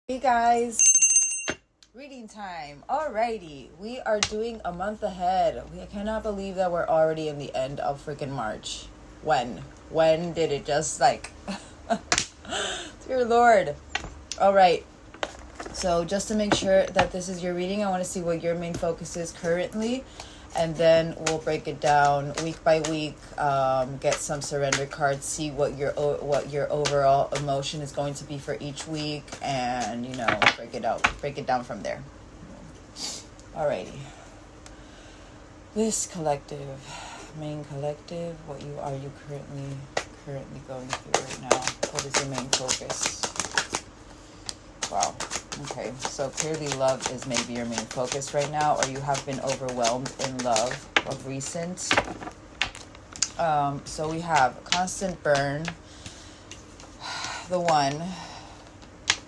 Hey guys, reading time. Alrighty, we are doing a month ahead. I cannot believe that we're already in the end of freaking March. When did it just like, dear Lord. Alright, so just to make sure that this is your reading, I want to see what your main focus is currently. And then we'll break it down week by week, get some surrender cards, see what your overall emotion is going to be for each week, and break it down from there. Alrighty. This collective, main collective, what are you currently going through right now? What is your main focus? Wow. Okay, so clearly love is maybe your main focus right now, or you have been overwhelmed in love of recent. So we have constant burn, the one.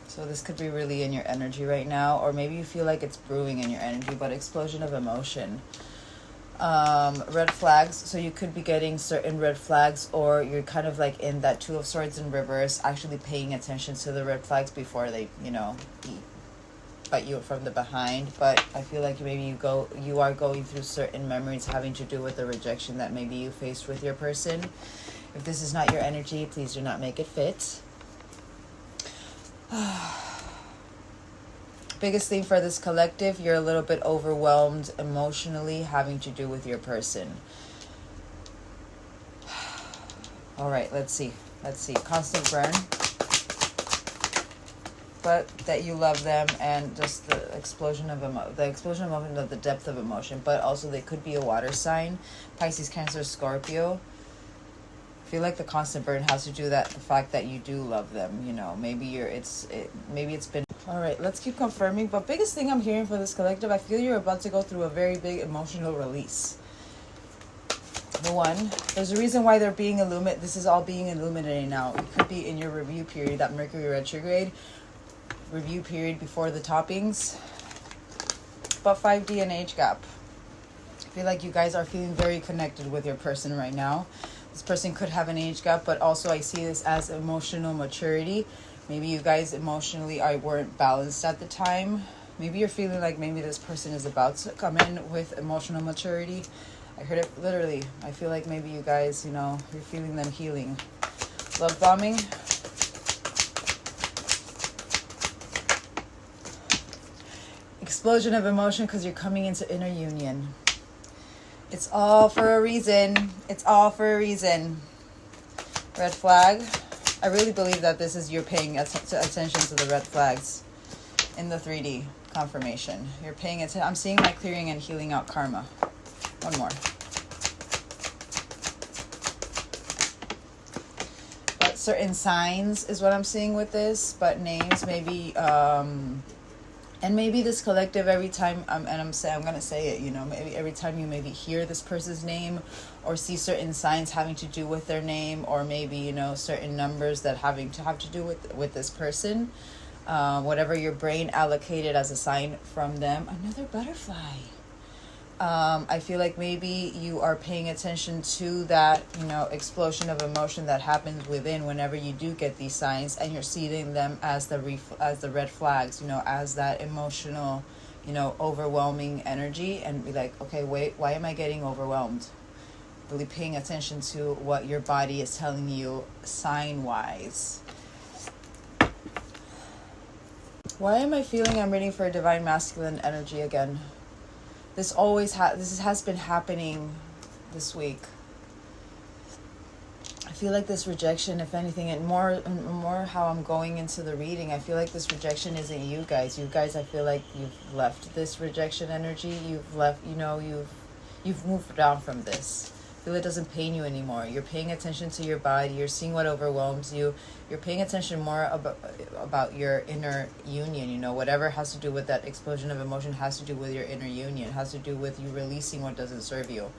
So this could be really in your energy right now, or maybe you feel like it's brewing in your energy, but explosion of emotion. Red flags, so you could be getting certain red flags, or you're kind of like in that Two of Swords in reverse, actually paying attention to the red flags before they, bite you from the behind. But I feel like maybe you are going through certain memories having to do with the rejection that maybe you faced with your person. If this is not your energy, please do not make it fit. Biggest thing for this collective, you're a little bit overwhelmed emotionally, having to do with your person. All right, let's see. Constant burn, but that you love them, and just the explosion of emotion, of the depth of emotion. But also they could be a water sign, Pisces, Cancer, Scorpio. I feel like the constant burn has to do with the fact that you do love them. Maybe it's been. All right, let's keep confirming. But biggest thing I'm hearing for this collective, I feel you're about to go through a very big emotional release. The one, there's a reason why they're being illuminated. This is all being illuminated now. It could be in your review period, that Mercury retrograde review period before the toppings. But 5D and age gap. I feel like you guys are feeling very connected with your person right now. This person could have an age gap, but also I see this as emotional maturity. Maybe you guys emotionally weren't balanced at the time. Maybe you're feeling like maybe this person is about to come in with emotional maturity. I heard it literally. I feel like maybe you guys, you're feeling them healing. Love bombing. Explosion of emotion because you're coming into inner union. It's all for a reason. Red flag. I really believe that this is you're paying attention to the red flags in the 3D confirmation. You're paying attention. I'm seeing like clearing and healing out karma. One more. But certain signs is what I'm seeing with this. But names maybe, and maybe this collective every time, I'm going to say it, maybe every time you maybe hear this person's name or see certain signs having to do with their name, or maybe, certain numbers that have to do with this person, whatever your brain allocated as a sign from them. Another butterfly. I feel like maybe you are paying attention to that, explosion of emotion that happens within whenever you do get these signs, and you're seeing them as the red flags, as that emotional, overwhelming energy, and be like, okay, wait, why am I getting overwhelmed? Really paying attention to what your body is telling you sign-wise. Why am I feeling I'm reading for a divine masculine energy again? This has been happening this week. I feel like this rejection, if anything, and more how I'm going into the reading, I feel like this rejection isn't you guys. You guys, I feel like you've left this rejection energy. You've left, you've moved on from this. I feel it doesn't pain you anymore. You're paying attention to your body. You're seeing what overwhelms you. You're paying attention more about your inner union. Whatever has to do with that explosion of emotion has to do with your inner union. It has to do with you releasing what doesn't serve you.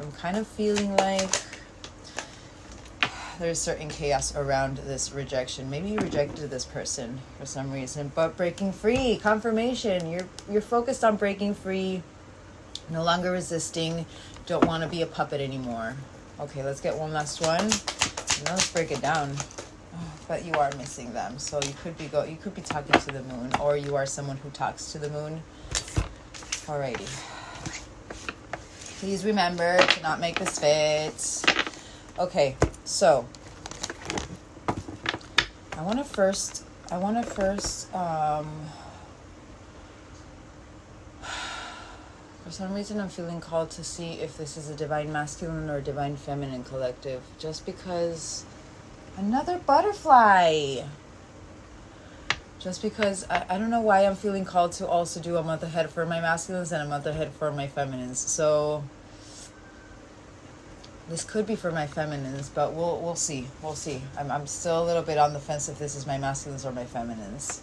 I'm kind of feeling like there's certain chaos around this rejection. Maybe you rejected this person for some reason, but breaking free, confirmation. You're focused on breaking free, no longer resisting, don't want to be a puppet anymore. Okay, let's get one last one. Now let's break it down. Oh, but you are missing them. So you could be talking to the moon, or you are someone who talks to the moon. Alrighty. Please remember to not make this fit. Okay, so I want to first for some reason I'm feeling called to see if this is a divine masculine or a divine feminine collective, just because another butterfly. Just because I don't know why I'm feeling called to also do a month ahead for my masculines and a month ahead for my feminines. So this could be for my feminines, but we'll see. We'll see. I'm still a little bit on the fence if this is my masculines or my feminines.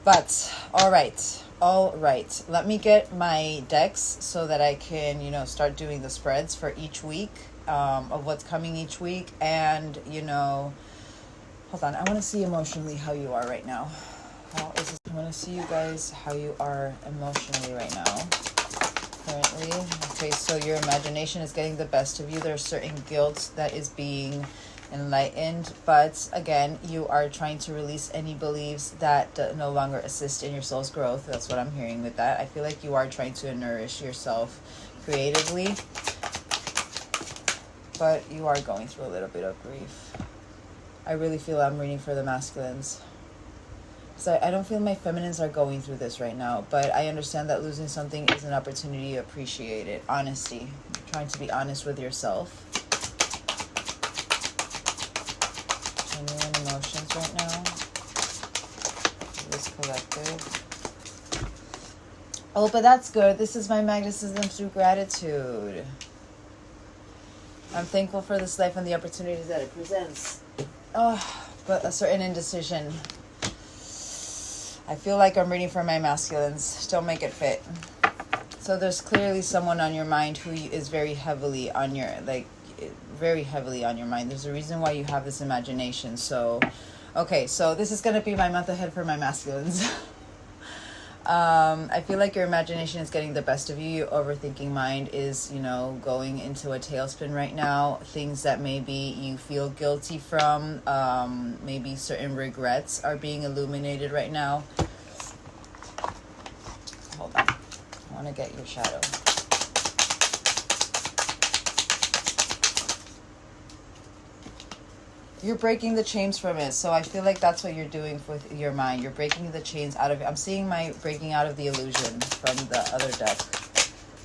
But all right. Let me get my decks so that I can, start doing the spreads for each week, of what's coming each week. And, hold on. I want to see emotionally how you are right now. I want to see you guys how you are emotionally right now. Currently. Okay, so your imagination is getting the best of you. There's certain guilt that is being enlightened, but again, you are trying to release any beliefs that no longer assist in your soul's growth. That's what I'm hearing with that. I feel like you are trying to nourish yourself creatively, but you are going through a little bit of grief. I really feel I'm reading for the masculines. So I don't feel my feminines are going through this right now, but I understand that losing something is an opportunity to appreciate it. Honesty. Trying to be honest with yourself. Genuine emotions right now. This collective. Oh, but that's good. This is my magnetism through gratitude. I'm thankful for this life and the opportunities that it presents. Oh, but a certain indecision. I feel like I'm reading for my masculines. Don't make it fit. So there's clearly someone on your mind who is very heavily on your, very heavily on your mind. There's a reason why you have this imagination. So, okay, so this is going to be my month ahead for my masculines. I feel like your imagination is getting the best of you. Your overthinking mind is, going into a tailspin right now. Things that maybe you feel guilty from, maybe certain regrets are being illuminated right now. Hold on. I want to get your shadow. You're breaking the chains from it. So I feel like that's what you're doing with your mind. You're breaking the chains out of it. I'm seeing my breaking out of the illusion from the other deck.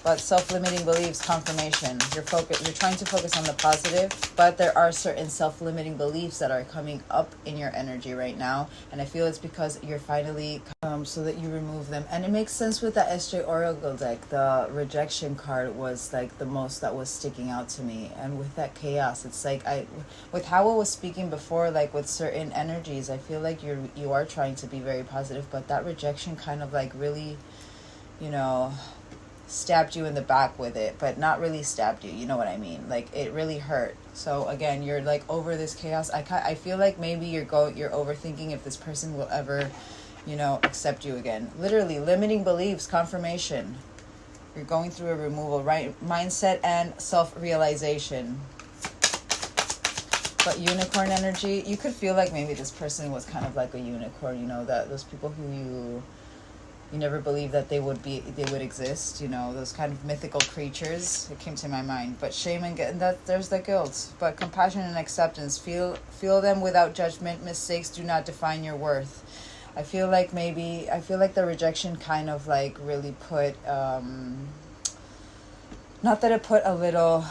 But self-limiting beliefs, confirmation. You're trying to focus on the positive, but there are certain self-limiting beliefs that are coming up in your energy right now. And I feel it's because you're finally so that you remove them. And it makes sense with the SJ Oracle deck. The rejection card was like the most that was sticking out to me. And with that chaos, it's like with how I was speaking before, like with certain energies, I feel like you are trying to be very positive, but that rejection kind of like really, stabbed you in the back with it, but not really stabbed you, you know what I mean? Like it really hurt. So again, you're like over this chaos. I feel like maybe you're overthinking if this person will ever, accept you again. Literally limiting beliefs, confirmation. You're going through a removal, right? Mindset and self-realization. But unicorn energy, you could feel like maybe this person was kind of like a unicorn, that those people who you never believed that they would exist, those kind of mythical creatures. It came to my mind. But shame and there's the guilt. But compassion and acceptance, feel them without judgment. Mistakes do not define your worth. I feel like the rejection kind of like really put, not that it put a little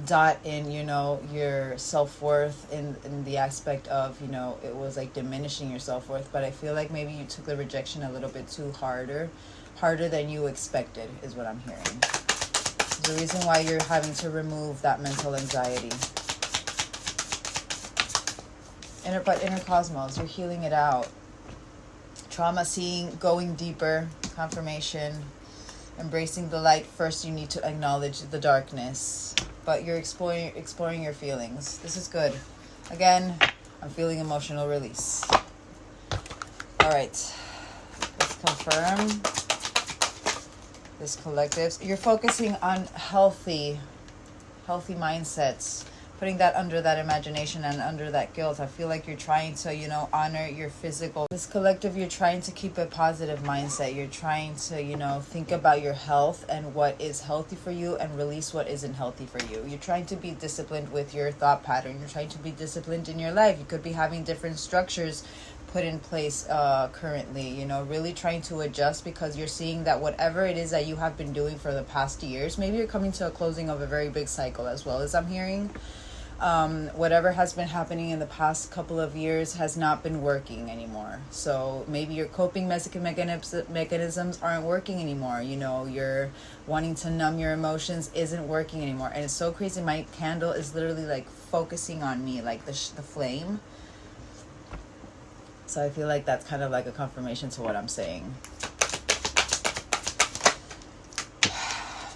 dot in your self-worth in the aspect of it was like diminishing your self-worth, but I feel like maybe you took the rejection a little bit too harder than you expected is what I'm hearing. The reason why you're having to remove that mental anxiety. Inner cosmos, you're healing it out. Trauma, seeing, going deeper, confirmation, embracing the light. First you need to acknowledge the darkness, but you're exploring your feelings. This is good. Again, I'm feeling emotional release. All right, let's confirm this collective. You're focusing on healthy mindsets, putting that under that imagination and under that guilt. I feel like you're trying to, you know, honor your physical. This collective, you're trying to keep a positive mindset. You're trying to, you know, think about your health and what is healthy for you and release what isn't healthy for you. You're trying to be disciplined with your thought pattern. You're trying to be disciplined in your life. You could be having different structures put in place currently, you know, really trying to adjust, because you're seeing that whatever it is that you have been doing for the past years, maybe you're coming to a closing of a very big cycle as well, as I'm hearing. Whatever has been happening in the past couple of years has not been working anymore. So maybe your coping mechanisms aren't working anymore. You know, you're wanting to numb your emotions isn't working anymore. And it's so crazy. My candle is literally like focusing on me, like the flame. So I feel like that's kind of like a confirmation to what I'm saying.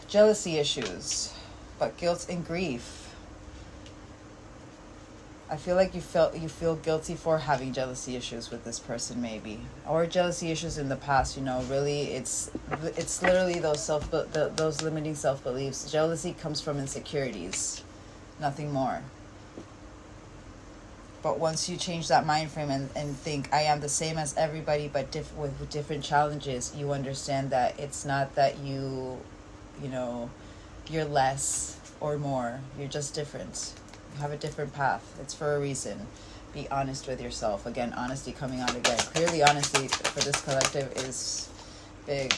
Jealousy issues, but guilt and grief. I feel like you feel guilty for having jealousy issues with this person, maybe, or jealousy issues in the past. You know, really, it's literally those limiting self beliefs. Jealousy comes from insecurities, nothing more. But once you change that mind frame and think, I am the same as everybody, but with different challenges, you understand that it's not that you know, you're less or more. You're just different. You have a different path. It's for a reason. Be honest with yourself. Again, honesty coming out again. Clearly, honesty for this collective is big.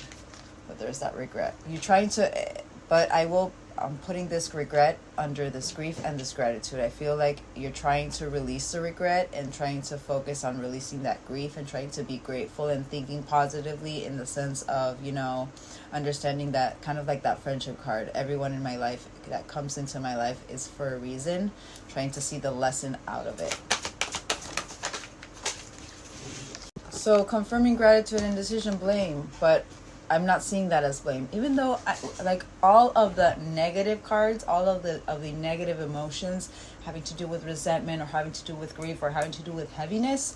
But there's that regret. You're trying to... But I'm putting this regret under this grief and this gratitude. I feel like you're trying to release the regret and trying to focus on releasing that grief and trying to be grateful and thinking positively, in the sense of, you know, understanding that, kind of like that friendship card. Everyone in my life that comes into my life is for a reason. Trying to see the lesson out of it. So confirming gratitude and decision, blame. But I'm not seeing that as blame, even though like all of the negative cards, all of the negative emotions having to do with resentment or having to do with grief or having to do with heaviness,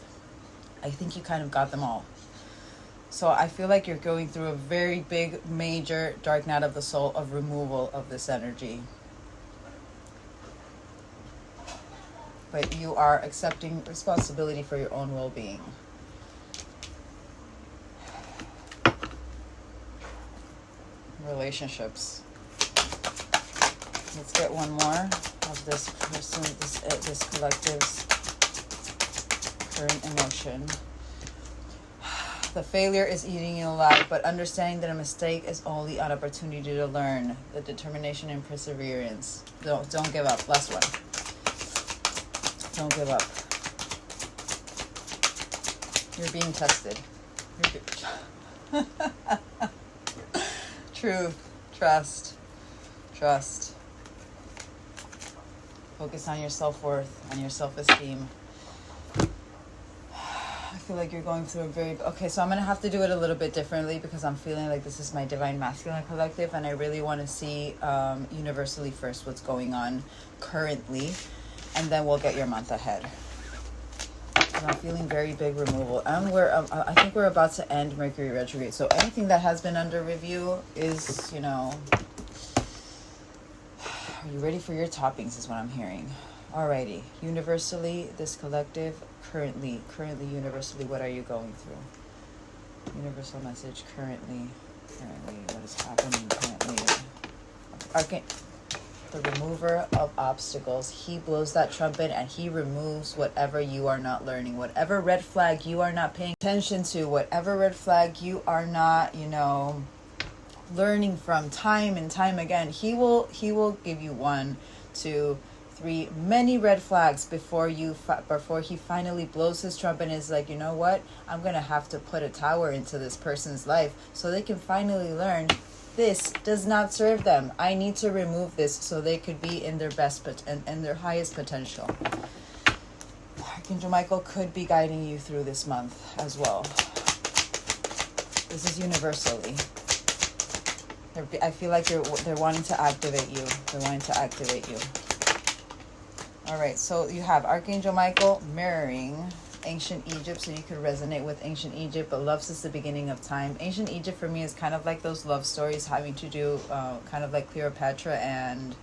I think you kind of got them all. So I feel like you're going through a very big, major dark night of the soul of removal of this energy. But you are accepting responsibility for your own well-being. Relationships. Let's get one more of this person, this collective's current emotion. The failure is eating you alive, but understanding that a mistake is only an opportunity to learn. The determination and perseverance. Don't give up. Last one. Don't give up. You're being tested. Truth, trust. Focus on your self-worth and your self-esteem. I feel like you're going through a very... Okay, so I'm going to have to do it a little bit differently, because I'm feeling like this is my Divine Masculine collective, and I really want to see universally first what's going on currently, and then we'll get your month ahead. I'm feeling very big removal. I think we're about to end Mercury retrograde. So anything that has been under review is, you know... Are you ready for your toppings is what I'm hearing. Alrighty. Universally, this collective, currently, universally, what are you going through? Universal message, currently, what is happening currently? The remover of obstacles. He blows that trumpet and he removes whatever you are not learning, whatever red flag you are not paying attention to, whatever red flag you are not, you know, learning from time and time again. He will give you 1, 2, 3, many red flags before he finally blows his trumpet and is like, you know what, I'm gonna have to put a tower into this person's life so they can finally learn this does not serve them. I need to remove this so they could be in their best and their highest potential. Archangel Michael could be guiding you through this month as well. This is universally. I feel like they're wanting to activate you. They're wanting to activate you. All right, so you have Archangel Michael mirroring ancient Egypt, so you could resonate with ancient Egypt, but love since the beginning of time. Ancient Egypt for me is kind of like those love stories having to do kind of like Cleopatra and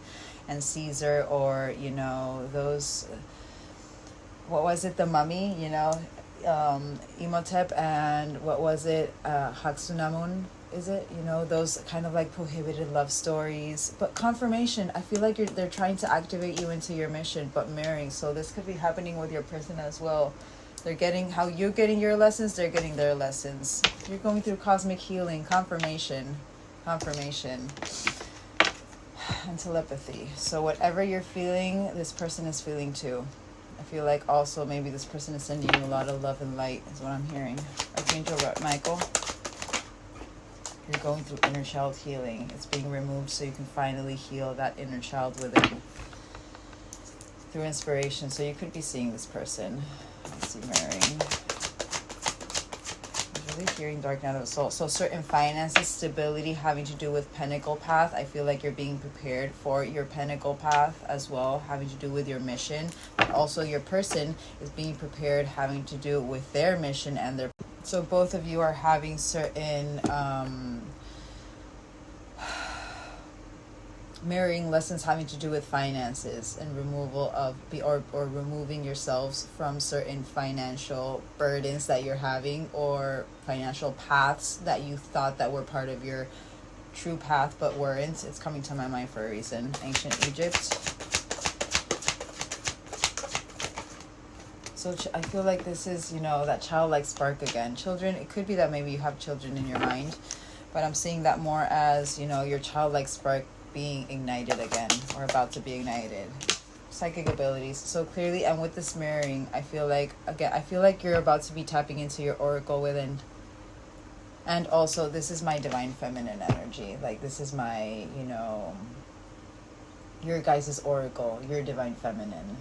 and Caesar, or you know those, what was it, the Mummy, you know, Imhotep, and what was it, Hatsunamun, is it, you know, those kind of like prohibited love stories. But confirmation, I feel like they're trying to activate you into your mission, but marrying. So this could be happening with your person as well. They're getting, how you're getting your lessons, they're getting their lessons. You're going through cosmic healing, confirmation, and telepathy. So whatever you're feeling, this person is feeling too. I feel like also maybe this person is sending you a lot of love and light, is what I'm hearing. Archangel Michael, you're going through inner child healing. It's being removed so you can finally heal that inner child within through inspiration. So you could be seeing this person. I see marrying. I'm really hearing dark night of the soul. So certain finances, stability having to do with Pinnacle path. I feel like you're being prepared for your Pinnacle path as well, having to do with your mission. But also your person is being prepared, having to do with their mission and their. So both of you are having certain marrying lessons having to do with finances and removal of or removing yourselves from certain financial burdens that you're having, or financial paths that you thought that were part of your true path but weren't. It's coming to my mind for a reason. Ancient Egypt. So I feel like this is, you know, that childlike spark again. Children, it could be that maybe you have children in your mind, but I'm seeing that more as, you know, your childlike spark being ignited again, or about to be ignited. Psychic abilities. So clearly, and with this mirroring, I feel like, again, I feel like you're about to be tapping into your oracle within. And also, this is my divine feminine energy. Like, this is my, you know, your guys' oracle, your divine feminine.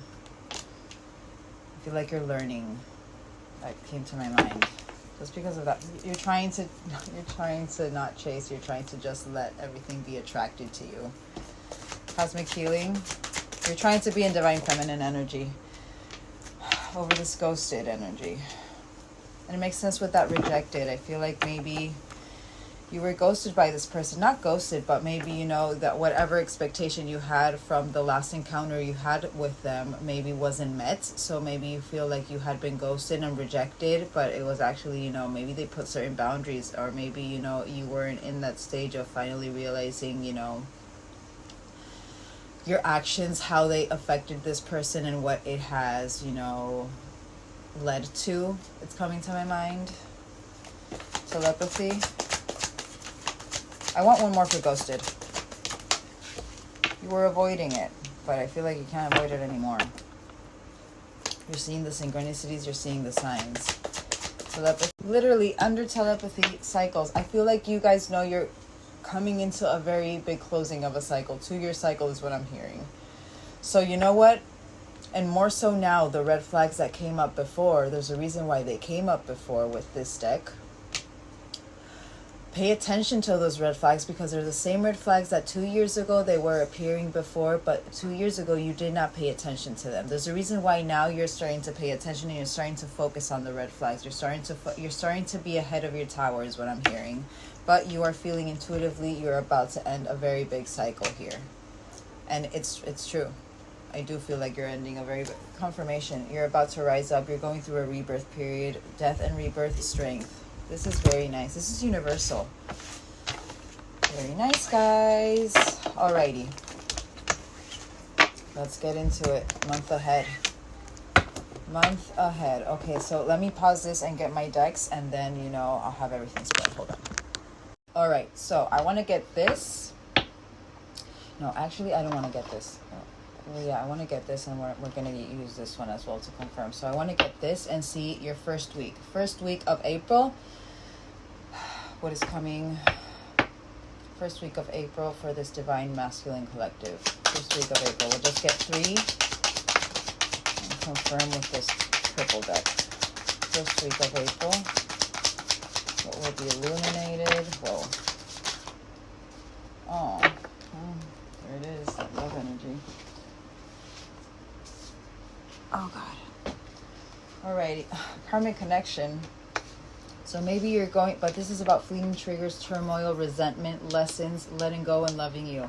I feel like you're learning. That came to my mind. Just because of that, you're trying to not chase. You're trying to just let everything be attracted to you. Cosmic healing. You're trying to be in divine feminine energy over this ghosted energy. And it makes sense with that rejected. I feel like maybe you were ghosted by this person. Not ghosted, but maybe, you know, that whatever expectation you had from the last encounter you had with them maybe wasn't met. So maybe you feel like you had been ghosted and rejected, but it was actually, you know, maybe they put certain boundaries, or maybe, you know, you weren't in that stage of finally realizing, you know, your actions, how they affected this person and what it has, you know, led to. It's coming to my mind. Telepathy. I want one more for ghosted. You were avoiding it, but I feel like you can't avoid it anymore. You're seeing the synchronicities, you're seeing the signs. Telepathy. Literally, under telepathy cycles, I feel like you guys know you're coming into a very big closing of a cycle. 2-year cycle is what I'm hearing. So you know what? And more so now, the red flags that came up before, there's a reason why they came up before with this deck. Pay attention to those red flags, because they're the same red flags that 2 years ago they were appearing before, but 2 years ago you did not pay attention to them. There's a reason why now you're starting to pay attention and you're starting to focus on the red flags. You're starting to be ahead of your tower is what I'm hearing. But you are feeling intuitively you're about to end a very big cycle here. And it's true. I do feel like you're ending a very confirmation. You're about to rise up. You're going through a rebirth period. Death and rebirth, strength. This is very nice. This is universal. Very nice, guys. Alrighty. Let's get into it. Month ahead. Month ahead. Okay, so let me pause this and get my decks, and then, you know, I'll have everything spread. Hold on. Alright, so I want to get this. No, actually, I don't want to get this. Well, yeah, I want to get this, and we're going to use this one as well to confirm. So I want to get this and see your first week. First week of April. What is coming? First week of April for this Divine Masculine Collective. First week of April. We'll just get 3 and confirm with this purple deck. First week of April. What will be illuminated? Whoa. Oh. There it is. That love energy. Oh, God. Alrighty. Karmic connection. So maybe you're going, but this is about fleeting triggers, turmoil, resentment, lessons, letting go, and loving you.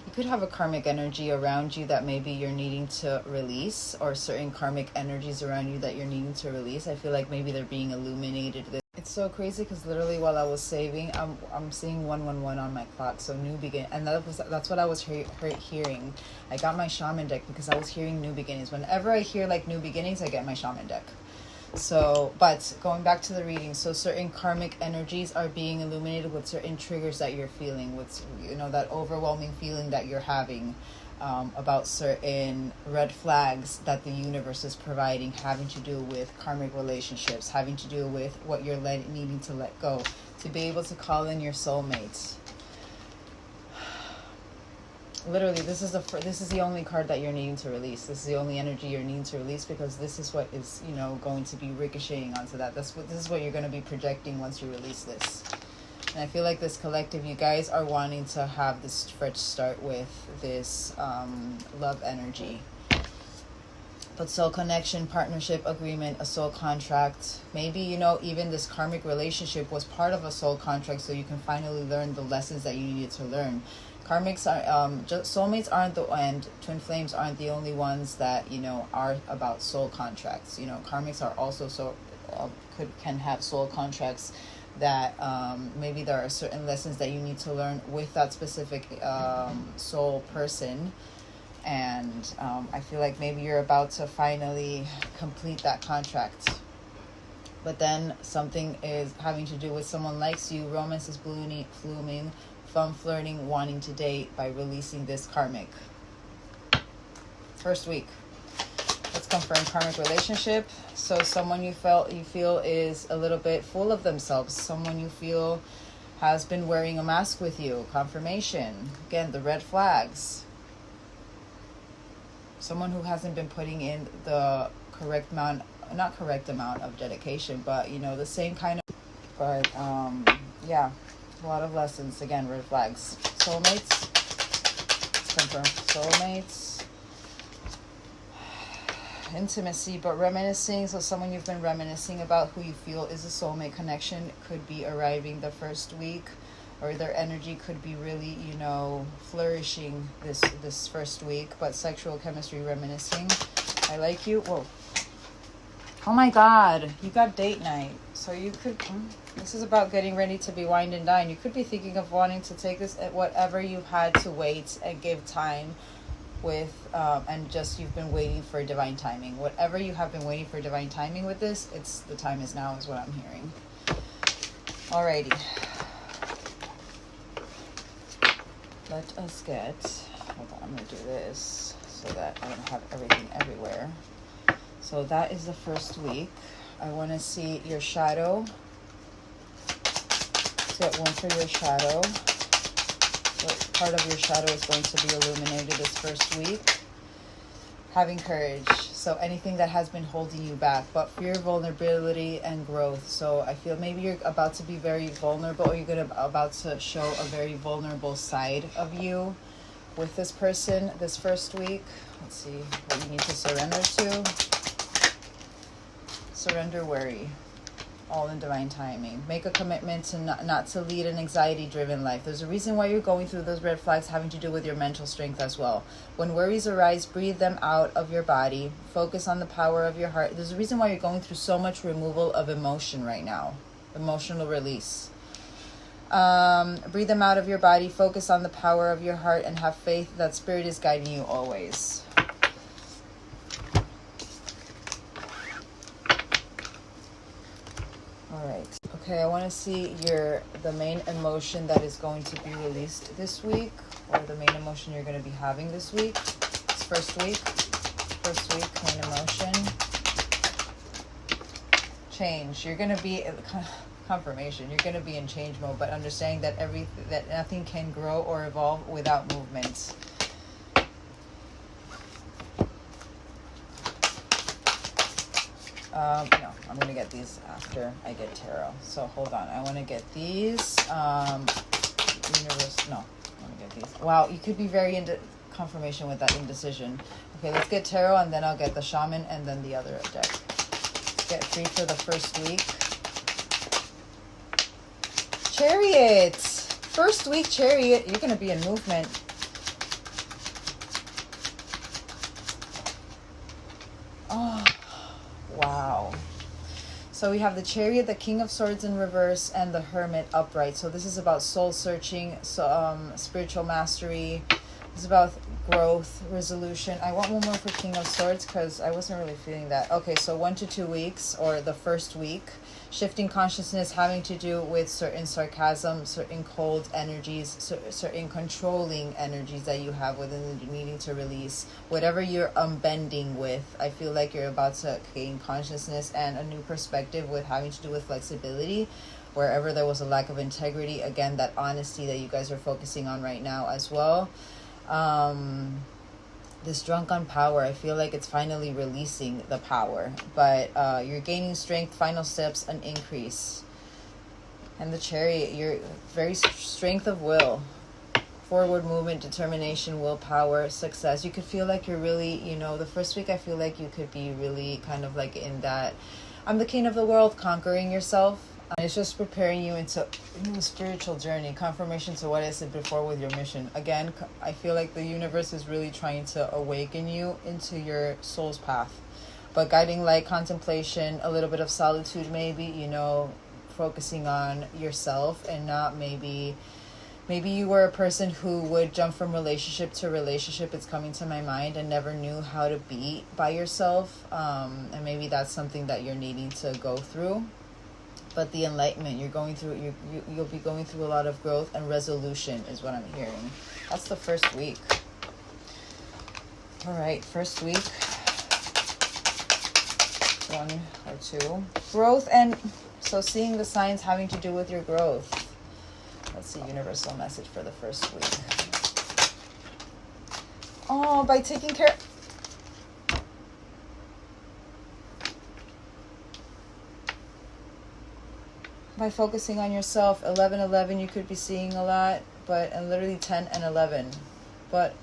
You could have a karmic energy around you that maybe you're needing to release, or certain karmic energies around you that you're needing to release. I feel like maybe they're being illuminated. It's so crazy because literally while I was saving, I'm seeing 111 on my clock. So new begin, and that's what I was hearing. I got my shaman deck because I was hearing new beginnings. Whenever I hear like new beginnings, I get my shaman deck. So, but going back to the reading, so certain karmic energies are being illuminated with certain triggers that you're feeling, with, you know, that overwhelming feeling that you're having about certain red flags that the universe is providing, having to do with karmic relationships, having to do with what you're needing to let go, to be able to call in your soulmates. Literally, this is the only card that you're needing to release. This is the only energy you're needing to release, because this is what is, you know, going to be ricocheting onto that. This is what you're going to be projecting once you release this. And I feel like this collective, you guys are wanting to have this fresh start with this love energy. But soul connection, partnership, agreement, a soul contract. Maybe, you know, even this karmic relationship was part of a soul contract, so you can finally learn the lessons that you needed to learn. Karmics are soulmates aren't the end. Twin flames aren't the only ones that, you know, are about soul contracts. You know, karmics are also can have soul contracts that maybe there are certain lessons that you need to learn with that specific soul person. And I feel like maybe you're about to finally complete that contract. But then something is having to do with someone likes you, romance is blooming, fun, flirting, wanting to date by releasing this karmic. First week. Let's confirm karmic relationship. So someone you feel is a little bit full of themselves. Someone you feel has been wearing a mask with you. Confirmation. Again, the red flags. Someone who hasn't been putting in the correct amount of dedication, but, you know, the same kind of, but yeah, a lot of lessons. Again, red flags. Soulmates. Let's confirm soulmates. Intimacy, but reminiscing. So someone you've been reminiscing about, who you feel is a soulmate connection, could be arriving the first week, or their energy could be really, you know, flourishing this first week. But sexual chemistry, reminiscing. I like you. Whoa. Oh my God, you got date night. So you could, this is about getting ready to be wined and dined. You could be thinking of wanting to take this at whatever you've had to wait and give time with, and just you've been waiting for divine timing. Whatever you have been waiting for divine timing with this, it's the time is now, is what I'm hearing. Alrighty. Let us get, hold on, I'm going to do this so that I don't have everything everywhere. So that is the first week. I want to see your shadow. Let's get one for your shadow. What part of your shadow is going to be illuminated this first week? Having courage. So anything that has been holding you back, but fear, vulnerability, and growth. So I feel maybe you're about to be very vulnerable, or you're about to show a very vulnerable side of you with this person this first week. Let's see what you need to surrender to. Surrender worry, all in divine timing. Make a commitment to not to lead an anxiety-driven life. There's a reason why you're going through those red flags, having to do with your mental strength as well. When worries arise, breathe them out of your body. Focus on the power of your heart. There's a reason why you're going through so much removal of emotion right now. Emotional release. Breathe them out of your body. Focus on the power of your heart and have faith that spirit is guiding you always. All right. Okay, I want to see the main emotion that is going to be released this week, or the main emotion you're going to be having this week. It's first week, main emotion. Change. You're going to be confirmation. You're going to be in change mode, but understanding that nothing can grow or evolve without movement. No, I'm going to get these after I get tarot. So hold on. I want to get these. Universe. No, I want to get these. Wow, you could be very into confirmation with that indecision. Okay, let's get tarot, and then I'll get the shaman, and then the other deck. Let's get 3 for the first week. Chariot. First week, Chariot. You're going to be in movement. Oh, wow. So we have the Chariot, the King of Swords in reverse, and the Hermit upright. So this is about soul searching, so spiritual mastery. It's about growth, resolution. I want one more for King of Swords because I wasn't really feeling that. Okay, so 1 to 2 weeks, or the first week. Shifting consciousness having to do with certain sarcasm, certain cold energies, certain controlling energies that you have within the needing to release. Whatever you're unbending with, I feel like you're about to gain consciousness and a new perspective with having to do with flexibility. Wherever there was a lack of integrity, again, that honesty that you guys are focusing on right now as well. This drunk on power, I feel like it's finally releasing the power, but you're gaining strength, final steps, an increase. And the Chariot, you're very strength of will, forward movement, determination, willpower, success. You could feel like you're really, you know, the first week I feel like you could be really kind of like in that I'm the king of the world, conquering yourself. It's just preparing you into a new spiritual journey, confirmation to what I said before with your mission. Again, I feel like the universe is really trying to awaken you into your soul's path. But guiding light, contemplation, a little bit of solitude maybe, you know, focusing on yourself and not maybe you were a person who would jump from relationship to relationship, it's coming to my mind, and never knew how to be by yourself. And maybe that's something that you're needing to go through. But the enlightenment you're going through, you'll be going through a lot of growth and resolution is what I'm hearing. That's the first week. All right, first week. 1 or 2. Growth, and so seeing the signs having to do with your growth. Let's see, universal message for the first week. Oh, by taking care... By focusing on yourself. 11 you could be seeing a lot, but and literally 10 and 11, but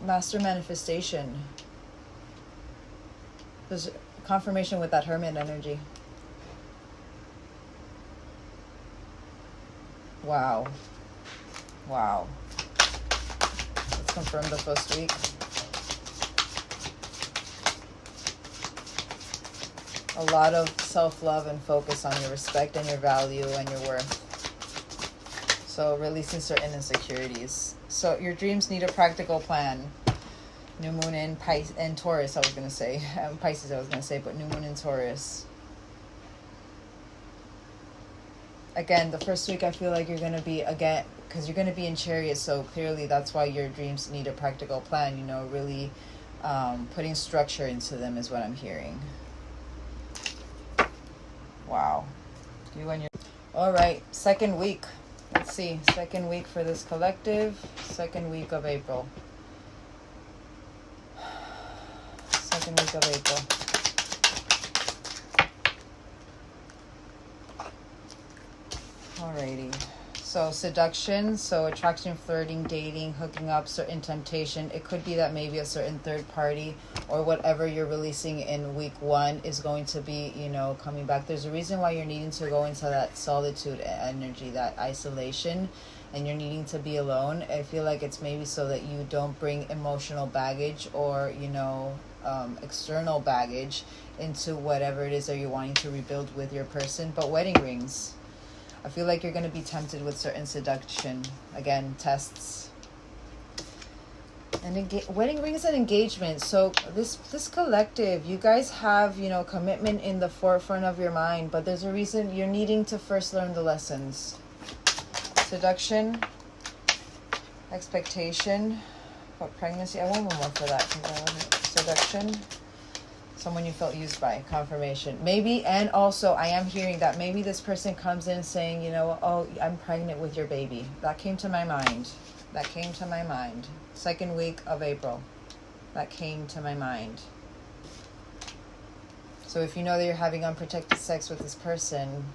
master manifestation. There's confirmation with that Hermit energy. Wow. Let's confirm the first week. A lot of self-love and focus on your respect and your value and your worth. So releasing certain insecurities. So your dreams need a practical plan. New moon in Pisces and Taurus, I was going to say. Pisces, I was going to say, but new moon in Taurus. Again, the first week I feel like you're going to be, again, because you're going to be in Chariot, so clearly that's why your dreams need a practical plan, you know, really putting structure into them is what I'm hearing. Wow. You and your... All right, second week. Let's see. Second week for this collective. Second week of April. Second week of April. Alrighty. So seduction, so attraction, flirting, dating, hooking up, certain temptation. It could be that maybe a certain third party or whatever you're releasing in week 1 is going to be, you know, coming back. There's a reason why you're needing to go into that solitude energy, that isolation, and you're needing to be alone. I feel like it's maybe so that you don't bring emotional baggage or, you know, external baggage into whatever it is that you're wanting to rebuild with your person. But wedding rings. I feel like you're going to be tempted with certain seduction. Again, tests. And wedding rings and engagement. So this collective, you guys have, you know, commitment in the forefront of your mind. But there's a reason you're needing to first learn the lessons. Seduction. Expectation. What, pregnancy? I want one more for that. Seduction. Someone you felt used by, confirmation. Maybe, and also I am hearing that maybe this person comes in saying, you know, oh, I'm pregnant with your baby. That came to my mind. That came to my mind. Second week of April. That came to my mind. So if you know that you're having unprotected sex with this person,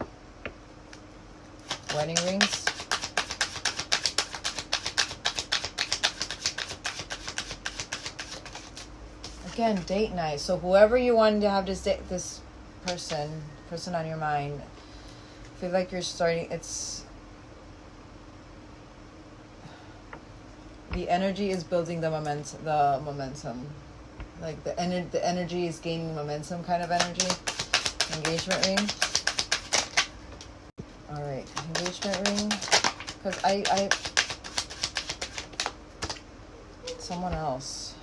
wedding rings. Again, date night. So whoever you wanted to have this person on your mind, I feel like you're starting, it's The energy is building the momentum. Like the energy is gaining momentum, kind of energy. Engagement ring. All right, engagement ring. Because I someone else.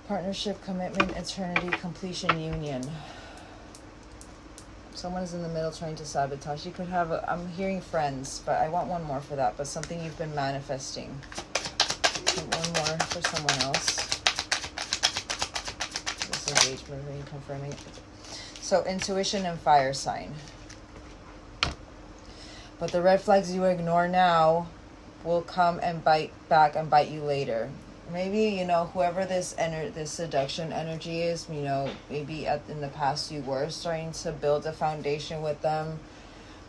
Partnership, commitment, eternity, completion, union. Someone is in the middle trying to sabotage. You could have I'm hearing friends, but I want one more for that. But something you've been manifesting. One more for someone else. This engagement ring confirming it. So intuition and fire sign. But the red flags you ignore now will come and bite back and bite you later. Maybe, you know, whoever this seduction energy is, you know, maybe in the past you were starting to build a foundation with them.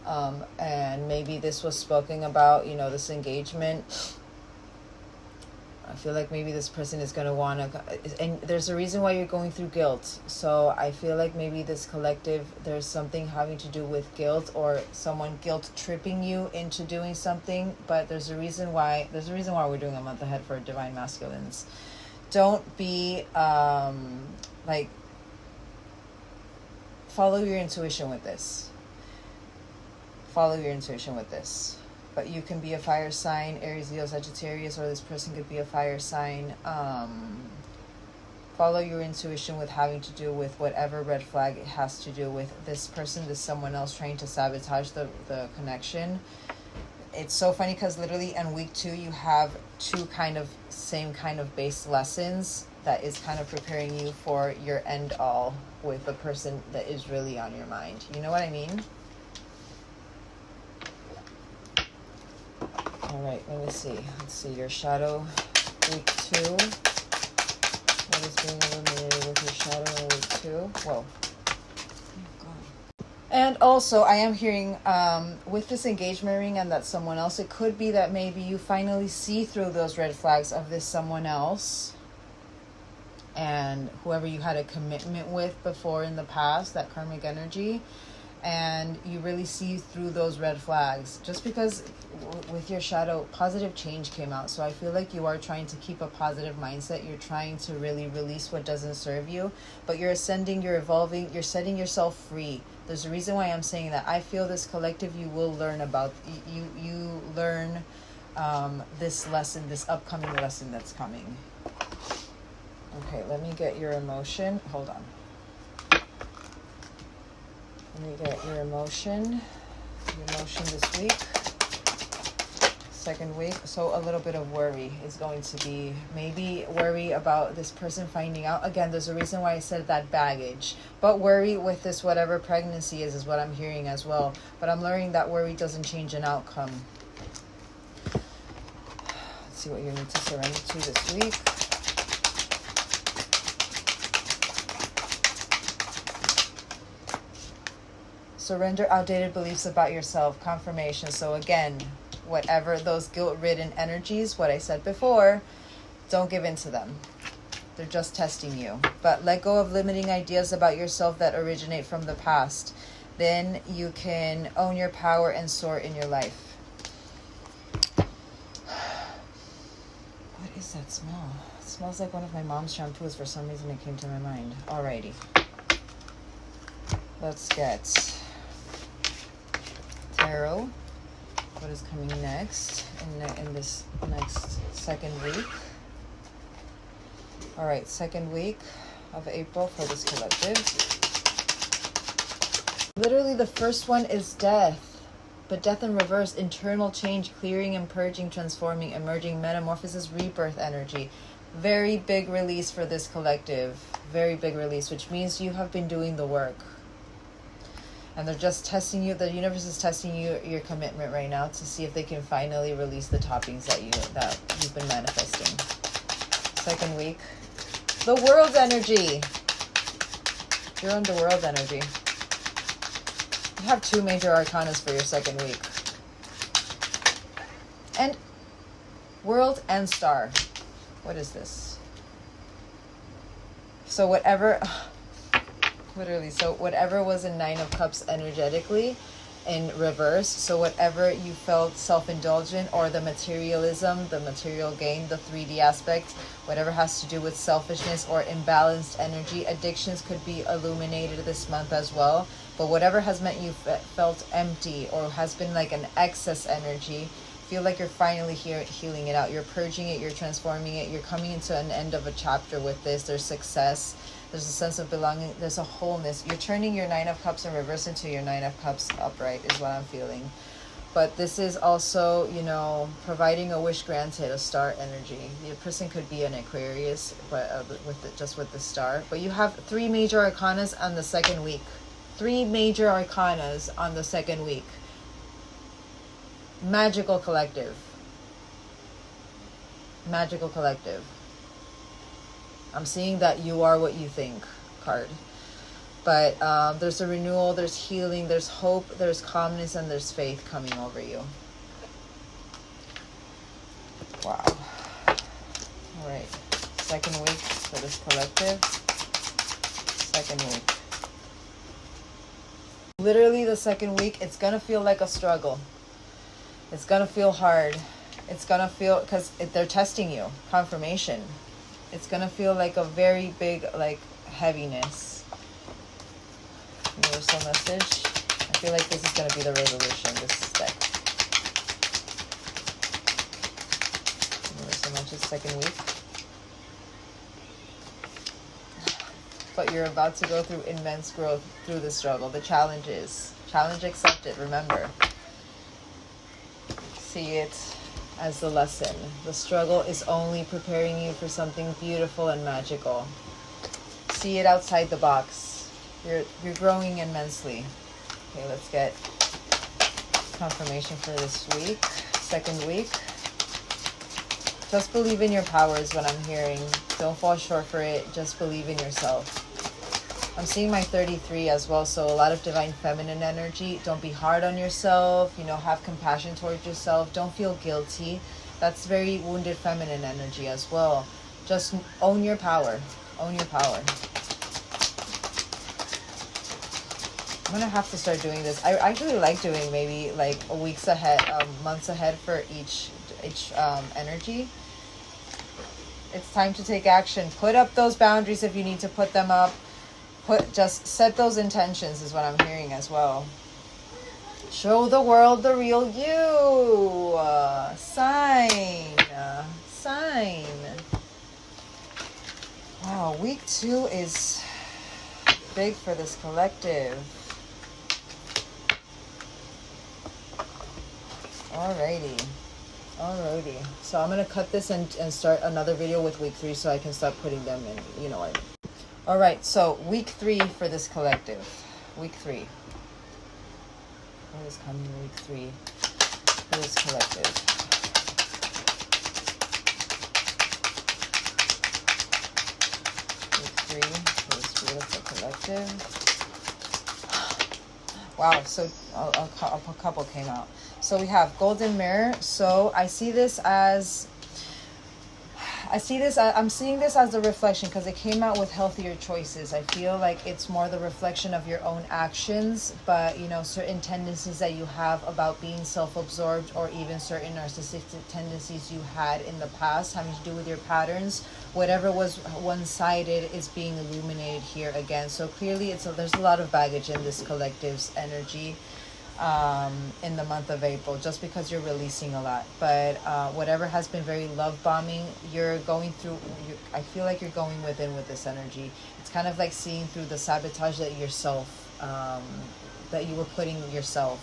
And maybe this was spoken about, you know, this engagement. I feel like maybe this person is going to want to, and there's a reason why you're going through guilt. So I feel like maybe this collective, there's something having to do with guilt or someone guilt tripping you into doing something. But there's a reason why we're doing a month ahead for divine masculines. Don't be like, follow your intuition with this. Follow your intuition with this. But you can be a fire sign, Aries, Leo, Sagittarius, or this person could be a fire sign. Follow your intuition with having to do with whatever red flag it has to do with this person, this someone else trying to sabotage the connection. It's so funny because literally in week 2 you have two kind of same kind of base lessons that is kind of preparing you for your end all with the person that is really on your mind. You know what I mean? All right, let me see. Let's see your shadow week 2. What is being illuminated with your shadow in week 2? Whoa. Oh, God. And also, I am hearing with this engagement ring and that someone else, it could be that maybe you finally see through those red flags of this someone else and whoever you had a commitment with before in the past, that karmic energy. And you really see through those red flags just because with your shadow positive change came out. So I feel like you are trying to keep a positive mindset. You're trying to really release what doesn't serve you, but you're ascending, you're evolving, you're setting yourself free. There's a reason why I'm saying that. I feel this collective, you will learn about you learn this lesson, this upcoming lesson that's coming. Okay, let me get your emotion. Hold on. Let me get your emotion this week, second week. So a little bit of worry is going to be, maybe worry about this person finding out. Again, there's a reason why I said that baggage, but worry with this whatever pregnancy is what I'm hearing as well. But I'm learning that worry doesn't change an outcome. Let's see what you need to surrender to this week. Surrender outdated beliefs about yourself. Confirmation. So again, whatever those guilt-ridden energies, what I said before, don't give in to them. They're just testing you. But let go of limiting ideas about yourself that originate from the past. Then you can own your power and soar in your life. What is that smell? It smells like one of my mom's shampoos. For some reason it came to my mind. Alrighty. Let's get tarot. What is coming next in this next second week? All right, second week of April for this collective. Literally the first one is death, but death in reverse, internal change, clearing and purging, transforming, emerging, metamorphosis, rebirth energy. Very big release for this collective. Very big release, which means you have been doing the work. And they're just testing you. The universe is testing you, your commitment right now, to see if they can finally release the toppings that you've been manifesting. Second week, the world energy. You're under world energy. You have 2 major arcanas for your second week, and world and star. What is this? So whatever. Literally, so whatever was in 9 of Cups energetically, in reverse. So whatever you felt self-indulgent, or the materialism, the material gain, the 3D aspect, whatever has to do with selfishness or imbalanced energy, addictions could be illuminated this month as well. But whatever has meant you felt empty, or has been like an excess energy, feel like you're finally here healing it out. You're purging it, you're transforming it, you're coming into an end of a chapter with this. There's success, there's a sense of belonging, there's a wholeness. You're turning your Nine of Cups in reverse into your Nine of Cups upright is what I'm feeling. But this is also, you know, providing a wish granted, a star energy. Your person could be an Aquarius, but just with the star. But you have 3 major arcanas on the second week. 3 major arcanas on the second week. Magical collective. Magical collective. I'm seeing that you are what you think card. But there's a renewal, there's healing, there's hope, there's calmness, and there's faith coming over you. Wow. All right. Second week for this collective. Second week. Literally the second week, it's going to feel like a struggle. It's going to feel hard. It's going to feel, because they're testing you. Confirmation. It's going to feel like a very big, like, heaviness. Universal message. I feel like this is going to be the resolution, this deck. Universal message, second week. But you're about to go through immense growth through the struggle. The challenges. Challenge accepted, remember. See it as the lesson. The struggle is only preparing you for something beautiful and magical. See it outside the box. You're growing immensely. Okay, let's get confirmation for this week. Second week. Just believe in your power is what I'm hearing. Don't fall short for it. Just believe in yourself. I'm seeing my 33 as well, so a lot of divine feminine energy. Don't be hard on yourself, you know, have compassion towards yourself. Don't feel guilty. That's very wounded feminine energy as well. Just own your power. Own your power. I'm gonna have to start doing this. I actually like doing maybe like weeks ahead, months ahead for each energy. It's time to take action. Put up those boundaries if you need to put them up. Just set those intentions is what I'm hearing as well. Show the world the real you. Sign. Sign. Wow, week 2 is big for this collective. Alrighty. So I'm going to cut this and start another video with week 3 so I can start putting them in, you know what. Alright, so week 3 for this collective. Week 3. What is coming week 3 for this collective? Week 3 for this beautiful collective. Wow, so a couple came out. So we have Golden Mirror. So I see this as... I'm seeing this as a reflection because it came out with healthier choices. I feel like it's more the reflection of your own actions, but you know, certain tendencies that you have about being self-absorbed, or even certain narcissistic tendencies you had in the past having to do with your patterns. Whatever was one-sided is being illuminated here again. So clearly there's a lot of baggage in this collective's energy. In the month of April, just because you're releasing a lot, but whatever has been very love bombing, you're going through. I feel like you're going within with this energy. It's kind of like seeing through the sabotage that that you were putting yourself,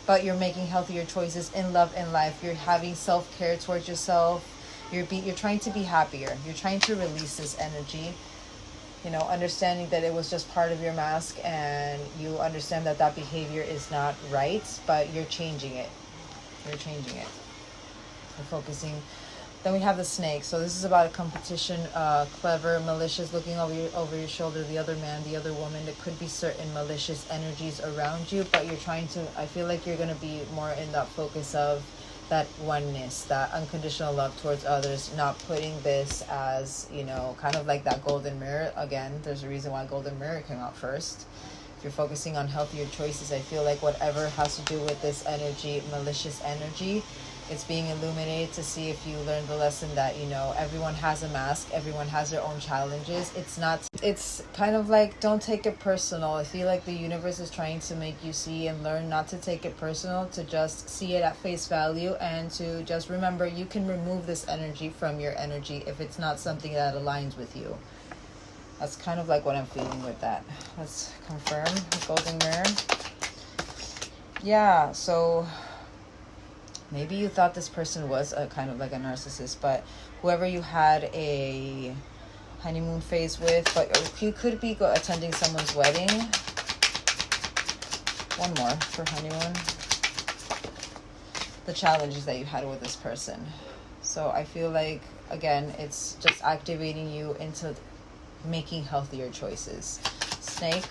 but you're making healthier choices in love and life. You're having self-care towards yourself. You're trying to be happier. You're trying to release this energy. You know, understanding that it was just part of your mask, and you understand that that behavior is not right, but you're changing it. You're changing it. We're focusing. Then we have the snake. So this is about a competition, clever, malicious, looking over your shoulder, the other man, the other woman. There could be certain malicious energies around you, but you're trying to, I feel like you're going to be more in that focus of that oneness, that unconditional love towards others, not putting this as, you know, kind of like that golden mirror. Again, there's a reason why golden mirror came out first. If you're focusing on healthier choices, I feel like whatever has to do with this energy, malicious energy, it's being illuminated to see if you learn the lesson that, you know, everyone has a mask, everyone has their own challenges. It's kind of like, don't take it personal. I feel like the universe is trying to make you see and learn not to take it personal, to just see it at face value, and to just remember you can remove this energy from your energy if it's not something that aligns with you. That's kind of like what I'm feeling with that. Let's confirm the golden mirror. Yeah, so maybe you thought this person was a kind of like a narcissist, but whoever you had a honeymoon phase with, but you could be attending someone's wedding. One more for honeymoon. The challenges that you had with this person. So I feel like, again, it's just activating you into making healthier choices. Snake.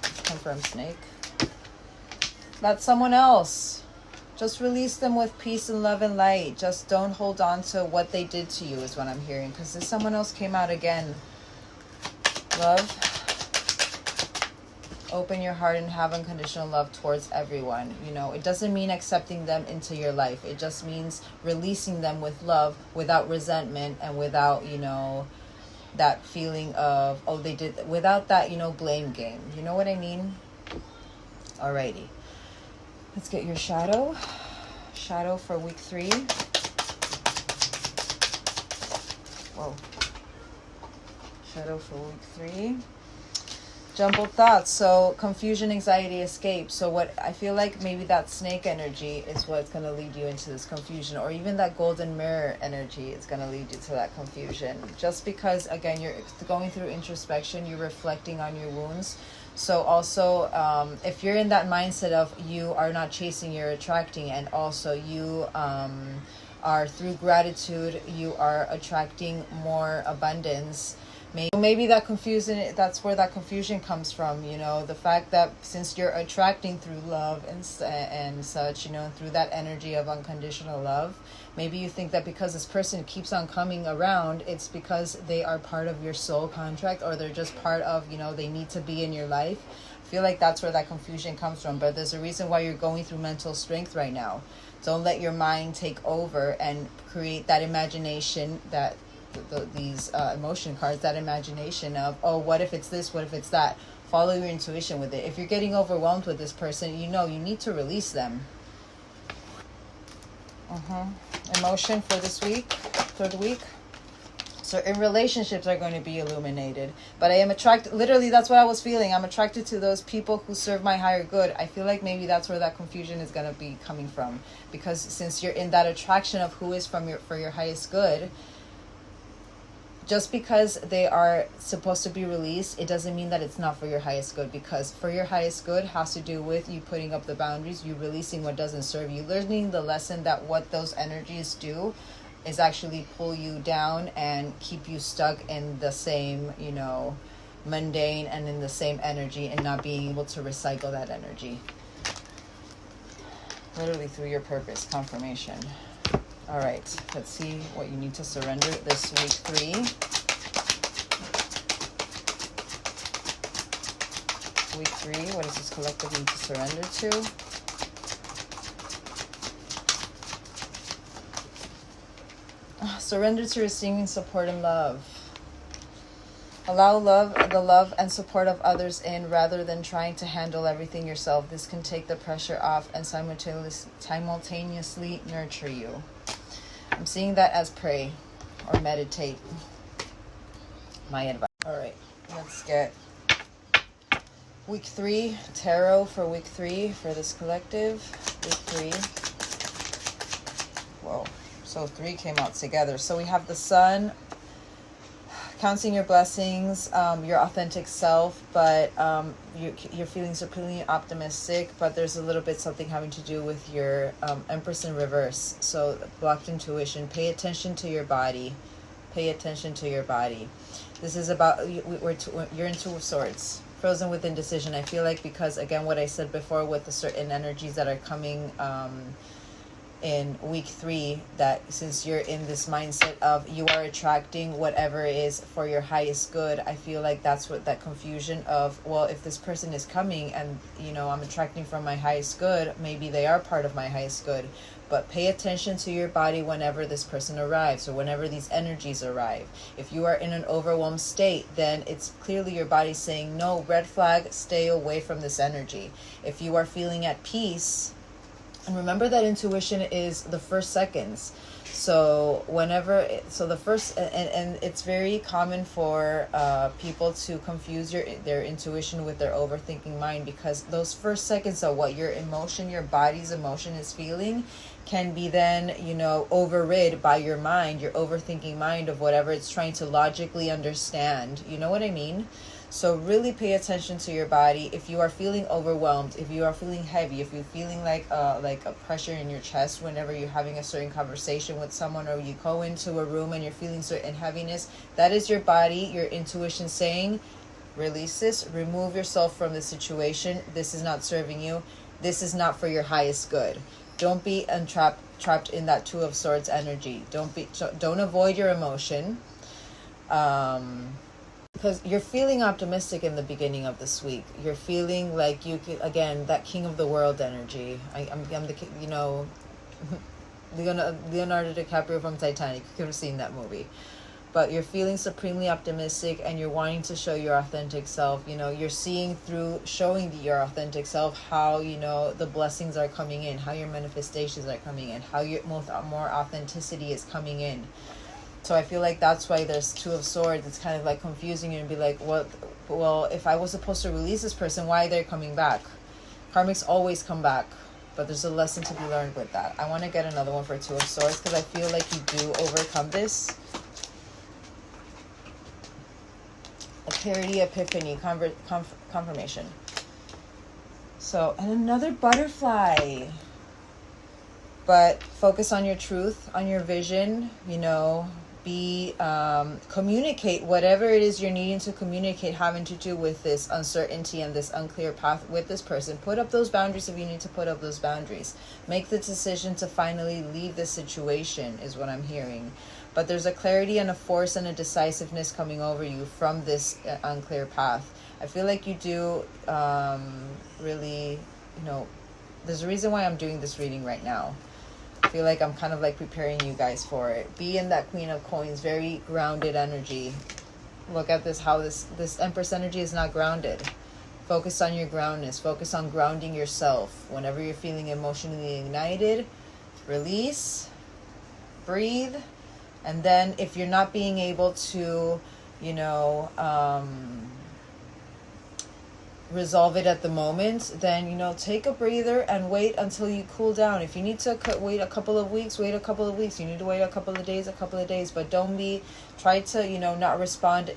Let's confirm snake. That's someone else. Just release them with peace and love and light. Just don't hold on to what they did to you, is what I'm hearing. Because this someone else came out again. Love. Open your heart and have unconditional love towards everyone. You know, it doesn't mean accepting them into your life. It just means releasing them with love, without resentment, and without, you know, that feeling of, oh, they did, without that, you know, blame game. You know what I mean? Alrighty. Let's get your shadow. Shadow for week 3. Whoa. Shadow for week 3. Jumbled thoughts. So confusion, anxiety, escape. So what I feel like, maybe that snake energy is what's going to lead you into this confusion, or even that golden mirror energy is going to lead you to that confusion. Just because, again, you're going through introspection, you're reflecting on your wounds. So also, if you're in that mindset of you are not chasing, you're attracting, and also you are, through gratitude, you are attracting more abundance. Maybe that confusion, that's where that confusion comes from, you know, the fact that since you're attracting through love and such, you know, through that energy of unconditional love, maybe you think that because this person keeps on coming around, it's because they are part of your soul contract, or they're just part of, you know, they need to be in your life. I feel like that's where that confusion comes from, but there's a reason why you're going through mental strength right now. Don't let your mind take over and create that imagination, that these emotion cards, that imagination of, oh, what if it's this, what if it's that. Follow your intuition with it. If you're getting overwhelmed with this person, you know you need to release them. Emotion for this week, third week. Certain relationships are going to be illuminated, but I am attracted, literally that's what I was feeling. I'm attracted to those people who serve my higher good. I feel like maybe that's where that confusion is going to be coming from, because since you're in that attraction of who is for your highest good, just because they are supposed to be released, it doesn't mean that it's not for your highest good, because for your highest good has to do with you putting up the boundaries, you releasing what doesn't serve you, learning the lesson that what those energies do is actually pull you down and keep you stuck in the same, you know, mundane and in the same energy, and not being able to recycle that energy. Literally through your purpose, confirmation. All right, let's see what you need to surrender this week 3. Week 3, what does this collective need to surrender to? Surrender to receiving support and love. Allow the love and support of others in, rather than trying to handle everything yourself. This can take the pressure off and simultaneously nurture you. I'm seeing that as pray or meditate. My advice. All right, let's get week 3 tarot for week 3 for this collective. Week 3. Whoa. So 3 came out together. So we have the Sun, counting your blessings, your authentic self, but your feelings are pretty optimistic, but there's a little bit something having to do with your Empress in reverse. So blocked intuition. Pay attention to your body. Pay attention to your body. This is about, you're in 2 of Swords. Frozen with indecision. I feel like, because again what I said before with the certain energies that are coming in week 3, that since you're in this mindset of you are attracting whatever is for your highest good, I feel like that's what that confusion of, well, if this person is coming and, you know, I'm attracting from my highest good, maybe they are part of my highest good. But pay attention to your body whenever this person arrives or whenever these energies arrive. If you are in an overwhelmed state, then it's clearly your body saying, no, red flag, stay away from this energy. If you are feeling at peace, and remember that intuition is the first seconds. So the first, and it's very common for people to confuse their intuition with their overthinking mind, because those first seconds of what your body's emotion is feeling can be then, you know, overrid by your mind, your overthinking mind of whatever it's trying to logically understand. You know what I mean? So really pay attention to your body. If you are feeling overwhelmed, if you are feeling heavy, if you're feeling like a pressure in your chest whenever you're having a certain conversation with someone, or you go into a room and you're feeling certain heaviness, that is your body, your intuition saying, release this, remove yourself from the situation. This is not serving you. This is not for your highest good. Don't be trapped in that Two of Swords energy. Don't avoid your emotion. Because you're feeling optimistic in the beginning of this week. You're feeling like you could, again, that King of the World energy. I'm the, you know, Leonardo DiCaprio from Titanic. You could have seen that movie. But you're feeling supremely optimistic, and you're wanting to show your authentic self. You know, you're seeing through showing your authentic self how, you know, the blessings are coming in, how your manifestations are coming in, how your more authenticity is coming in. So I feel like that's why there's Two of Swords. It's kind of like confusing you and be like, what? Well, if I was supposed to release this person, why are they coming back? Karmics always come back, but there's a lesson to be learned with that. I want to get another one for Two of Swords because I feel like you do overcome this. A clarity, epiphany, confirmation. So, and another butterfly. But focus on your truth, on your vision, you know, communicate whatever it is you're needing to communicate, having to do with this uncertainty and this unclear path with this person. Put up those boundaries if you need to put up those boundaries. Make the decision to finally leave this situation is what I'm hearing. But there's a clarity and a force and a decisiveness coming over you from this unclear path. I feel like you do really, you know, there's a reason why I'm doing this reading right now. I feel like I'm kind of like preparing you guys for it. Be in that Queen of Coins, very grounded energy. Look at this, how this Empress energy is not grounded. Focus on your groundness. Focus on grounding yourself. Whenever you're feeling emotionally ignited, release, breathe. And then if you're not being able to, you know, resolve it at the moment, then, you know, take a breather and wait until you cool down. If you need to wait a couple of weeks, wait a couple of weeks. You need to wait a couple of days, but try to, you know, not respond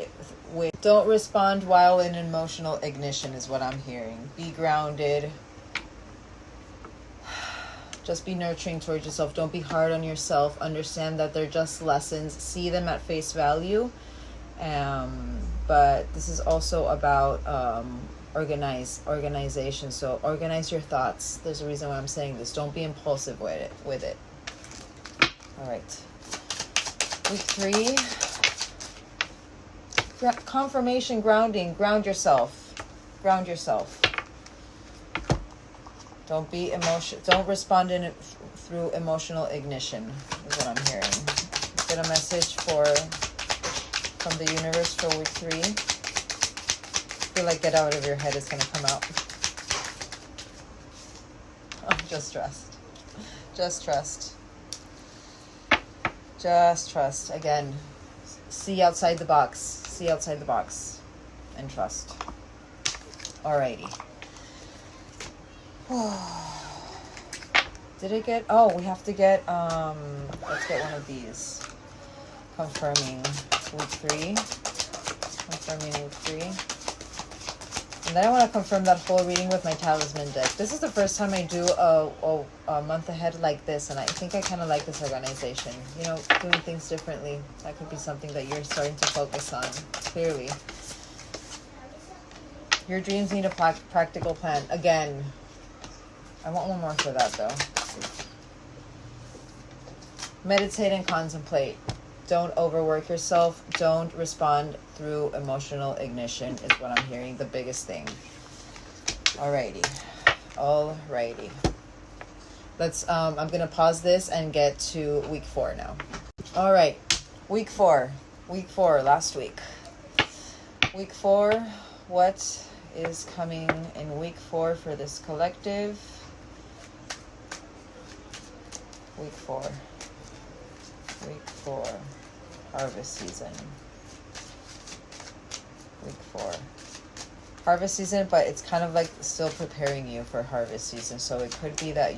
don't respond while in emotional ignition is what I'm hearing. Be grounded. Just be nurturing towards yourself. Don't be hard on yourself. Understand that they're just lessons. See them at face value. But this is also about organization. So organize your thoughts. There's a reason why I'm saying this. Don't be impulsive with it. All right. Week 3. Confirmation, grounding. Ground yourself. Ground yourself. Don't respond through emotional ignition is what I'm hearing. Get a message from the universe for week 3. I feel like get out of your head is going to come out. Oh, just trust. Just trust. Just trust. Again, see outside the box. See outside the box. And trust. Alrighty. Did it get... Oh, we have to get... let's get one of these. Confirming week 3. Confirming week 3. And then I want to confirm that whole reading with my talisman deck. This is the first time I do a month ahead like this, and I think I kind of like this organization. You know, doing things differently. That could be something that you're starting to focus on, clearly. Your dreams need a practical plan. Again, I want one more for that, though. Meditate and contemplate. Don't overwork yourself. Don't respond through emotional ignition is what I'm hearing. The biggest thing. Alrighty. Let's I'm gonna pause this and get to week 4 now. All right, week 4, last week. Week 4, what is coming in week 4 for this collective? Week 4, harvest season. Week 4. Harvest season, but it's kind of like still preparing you for harvest season. So it could be that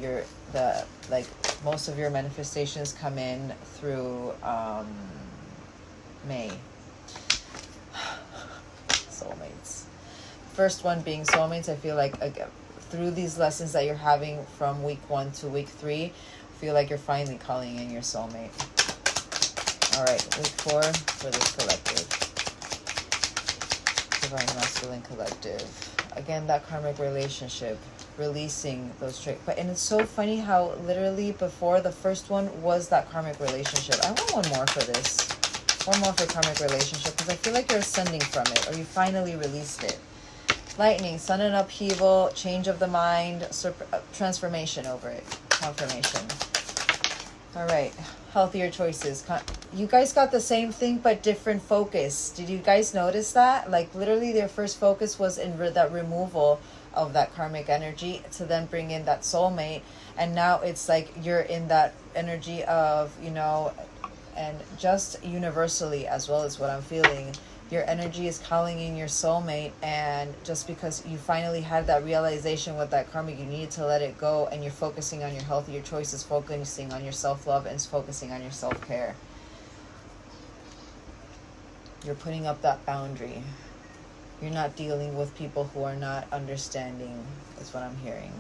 most of your manifestations come in through May. Soulmates. First one being soulmates. I feel like through these lessons that you're having from week 1 to week 3, I feel like you're finally calling in your soulmate. All right, week 4 for this collective. Divine Masculine Collective. Again, that karmic relationship, releasing those traits. And it's so funny how literally before the first one was that karmic relationship. I want one more for this. One more for karmic relationship, because I feel like you're ascending from it, or you finally released it. Lightning, sun and upheaval, change of the mind, transformation over it, confirmation. All right, healthier choices. You guys got the same thing but different focus. Did you guys notice that? Like literally their first focus was in that removal of that karmic energy to then bring in that soulmate, and now it's like you're in that energy of, you know, and just universally as well as what I'm feeling, your energy is calling in your soulmate. And just because you finally had that realization with that karmic, you needed to let it go, and you're focusing on your healthier choices, focusing on your self-love, and focusing on your self-care. You're putting up that boundary. You're not dealing with people who are not understanding, is what I'm hearing.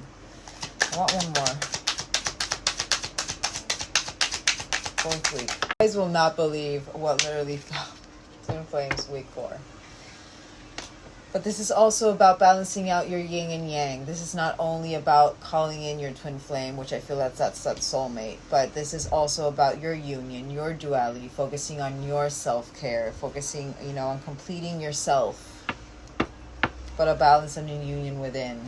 I want one more. 4th week. You guys will not believe what literally fell. Twin Flames, week 4. But this is also about balancing out your yin and yang. This is not only about calling in your twin flame, which I feel that's that soulmate, but this is also about your union, your duality, focusing on your self-care, focusing, you know, on completing yourself, but a balance and a union within.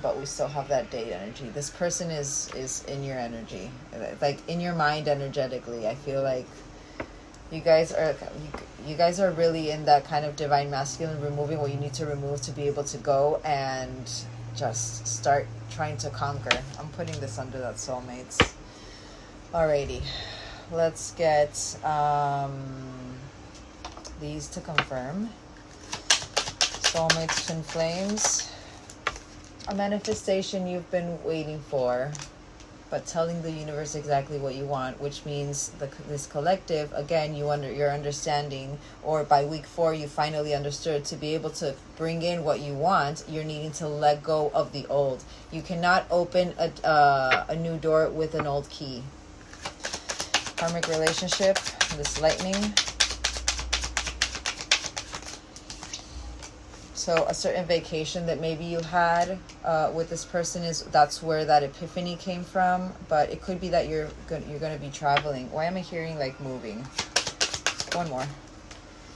But we still have that date energy. This person is in your energy, like in your mind energetically. I feel like you guys are really in that kind of divine masculine, removing what you need to remove to be able to go and just start trying to conquer. I'm putting this under that soulmates. Alrighty, let's get these to confirm. Soulmates, twin flames. A manifestation you've been waiting for, but telling the universe exactly what you want, which means this collective, again, you're understanding, or by week 4, you finally understood, to be able to bring in what you want, you're needing to let go of the old. You cannot open a new door with an old key. Karmic relationship, this lightning. So a certain vacation that maybe you had with this person, that's where that epiphany came from. But it could be that you're going to be traveling. Why am I hearing like moving? One more.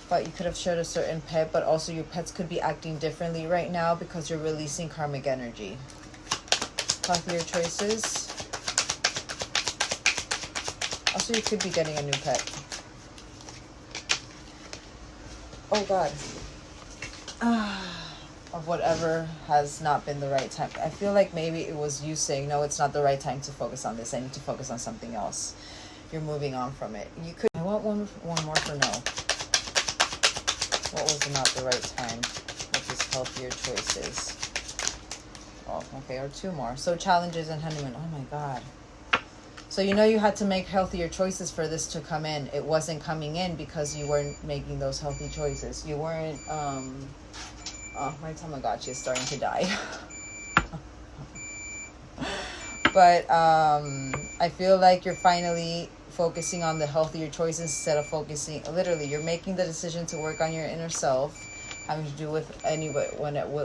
But you could have shared a certain pet, but also your pets could be acting differently right now because you're releasing karmic energy. Healthier choices. Also, you could be getting a new pet. Oh God. Of whatever has not been the right time. I feel like maybe it was you saying, no, it's not the right time to focus on this. I need to focus on something else. You're moving on from it. You could. I want one more for no. What was not the right time with these healthier choices? Oh, okay, or 2 more. So challenges and honeymoon. Oh my God. So you know you had to make healthier choices for this to come in. It wasn't coming in because you weren't making those healthy choices. You weren't, oh, my Tamagotchi is starting to die. But I feel like you're finally focusing on the healthier choices instead of focusing, literally, you're making the decision to work on your inner self, having to do with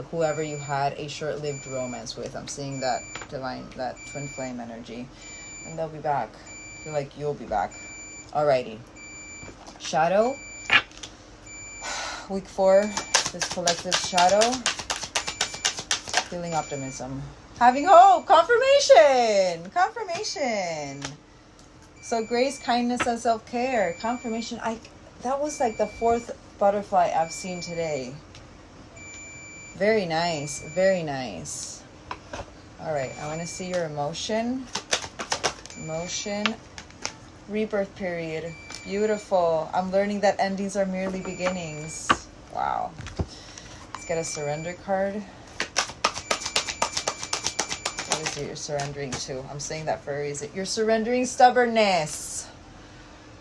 whoever you had a short-lived romance with. I'm seeing that twin flame energy. And they'll be back. I feel like you'll be back. Alrighty. Shadow. Week 4, this collective shadow. Feeling optimism. Having hope. Confirmation. Confirmation. So grace, kindness, and self-care. Confirmation. That was like the 4th butterfly I've seen today. Very nice. Very nice. All right. I want to see your emotion. Emotion. Rebirth period. Beautiful. I'm learning that endings are merely beginnings. Wow. Let's get a surrender card. What is it you're surrendering to? I'm saying that for a reason. You're surrendering stubbornness.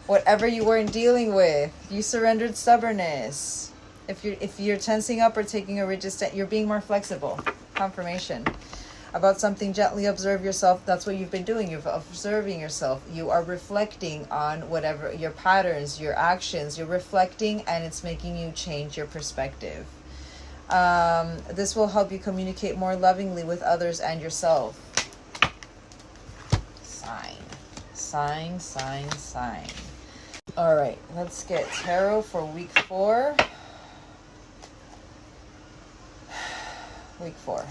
Whatever you weren't dealing with, you surrendered stubbornness. If you're tensing up or taking a rigid stance, you're being more flexible. Confirmation. About something, gently observe yourself. That's what you've been doing. You're observing yourself. You are reflecting on whatever your patterns, your actions. You're reflecting, and it's making you change your perspective. This will help you communicate more lovingly with others and yourself. Sign. All right, let's get tarot for week 4. Week 4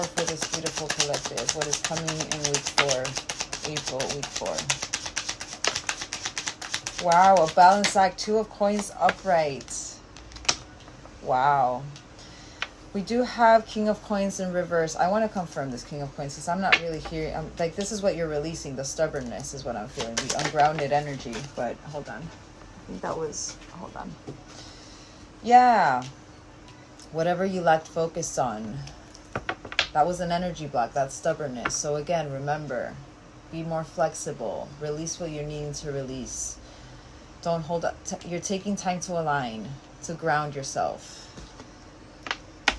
for this beautiful collective. What is coming in week 4? April, week 4. Wow, a balance act. 2 of coins upright. Wow. We do have King of Coins in reverse. I want to confirm this King of Coins because I'm not really hearing. Like, this is what you're releasing. The stubbornness is what I'm feeling. The ungrounded energy. But hold on. I think that was. Hold on. Yeah. Whatever you lacked focus on. That was an energy block. That's stubbornness. So again, remember, be more flexible. Release what you're needing to release. Don't hold up. You're taking time to align, to ground yourself.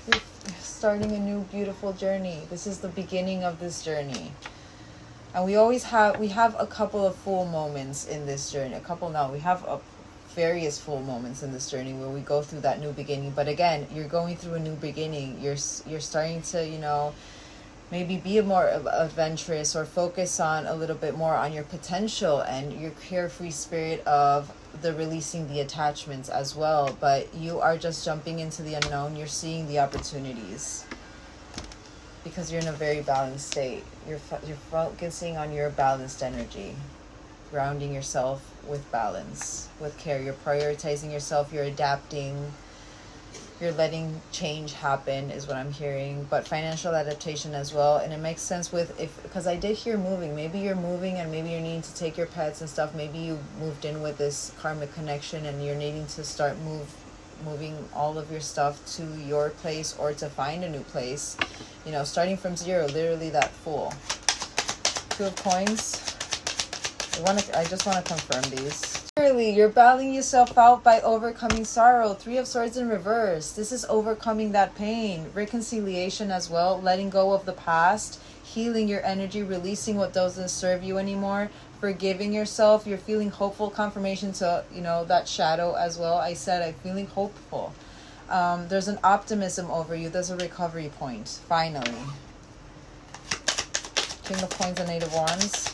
You're starting a new beautiful journey. This is the beginning of this journey. And we have a couple of full moments in this journey. We have various full moments in this journey where we go through that new beginning. But again, you're going through a new beginning. You're starting to, maybe be more adventurous or focus on a little bit more on your potential and your carefree spirit of the releasing the attachments as well. But you are just jumping into the unknown. You're seeing the opportunities because you're in a very balanced state. You're focusing on your balanced energy, grounding yourself with balance, with care. You're prioritizing yourself. You're adapting. You're letting change happen is what I'm hearing. But financial adaptation as well. And it makes sense because I did hear moving. Maybe you're moving and maybe you're needing to take your pets and stuff. Maybe you moved in with this karmic connection and you're needing to start moving all of your stuff to your place or to find a new place. Starting from 0, literally that Fool. 2 of Coins. I just want to confirm these. Clearly, you're battling yourself out by overcoming sorrow. 3 of Swords in reverse. This is overcoming that pain. Reconciliation as well. Letting go of the past. Healing your energy. Releasing what doesn't serve you anymore. Forgiving yourself. You're feeling hopeful. Confirmation to, that shadow as well. I'm feeling hopeful. There's an optimism over you. There's a recovery point. Finally. King of Coins and 8 of Wands.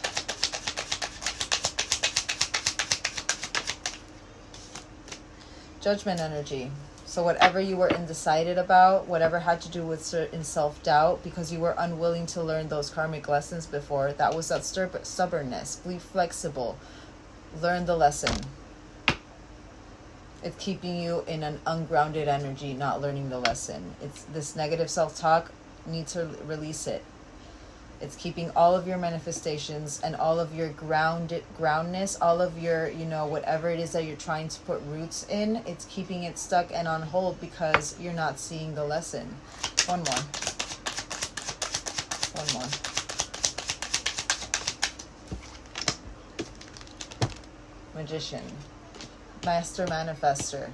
Judgment energy. So whatever you were undecided about, whatever had to do with certain self-doubt because you were unwilling to learn those karmic lessons before, that was that stubbornness. Be flexible. Learn the lesson. It's keeping you in an ungrounded energy, not learning the lesson. It's this negative self-talk, need to release it. It's keeping all of your manifestations and all of your groundness, all of your, whatever it is that you're trying to put roots in, it's keeping it stuck and on hold because you're not seeing the lesson. One more. Magician. Master manifester.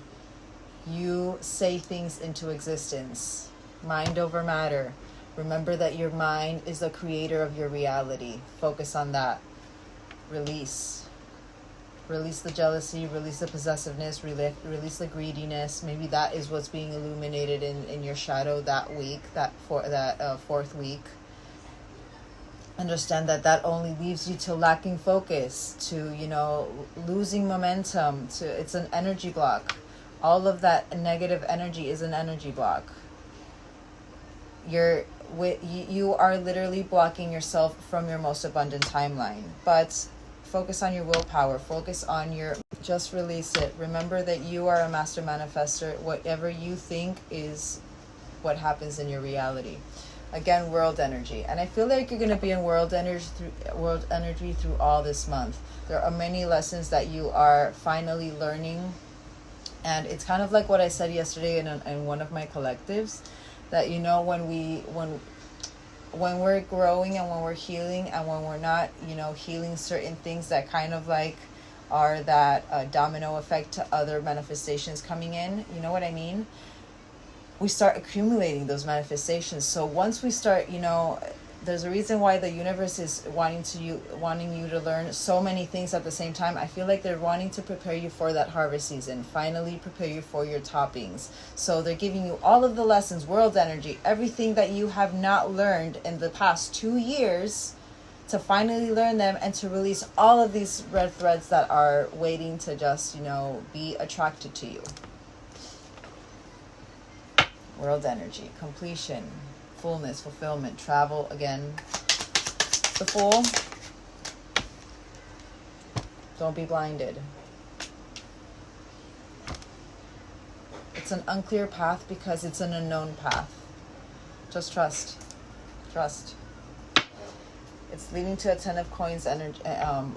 You say things into existence. Mind over matter. Remember that your mind is the creator of your reality. Focus on that. Release. Release the jealousy, release the possessiveness, release the greediness. Maybe that is what's being illuminated in your shadow that week, that 4th week. understand that that only leaves you to lacking focus, to, you know, losing momentum, to, it's an energy block. All of that negative energy is an energy block. You are literally blocking yourself from your most abundant timeline. But focus on your willpower, focus on your, just release it. Remember that you are a master manifester. Whatever you think is what happens in your reality. Again, world energy. And I feel like you're going to be in world energy through all this month. There are many lessons that you are finally learning. And it's kind of like what I said yesterday in one of my collectives, that, you know, when we're growing and when we're healing and when we're not, you know, healing certain things that kind of like are that domino effect to other manifestations coming in, you know what I mean? We start accumulating those manifestations. So once we start, you know, there's a reason why the universe is wanting you to learn so many things at the same time. I feel like they're wanting to prepare you for that harvest season, finally prepare you for your toppings. So they're giving you all of the lessons, world energy, everything that you have not learned in the past 2 years, to finally learn them and to release all of these red threads that are waiting to just, you know, be attracted to you. World energy, completion, fullness, fulfillment, travel, again, the Fool. Don't be blinded. It's an unclear path because it's an unknown path. Just trust. Trust. It's leading to a 10 of coins energy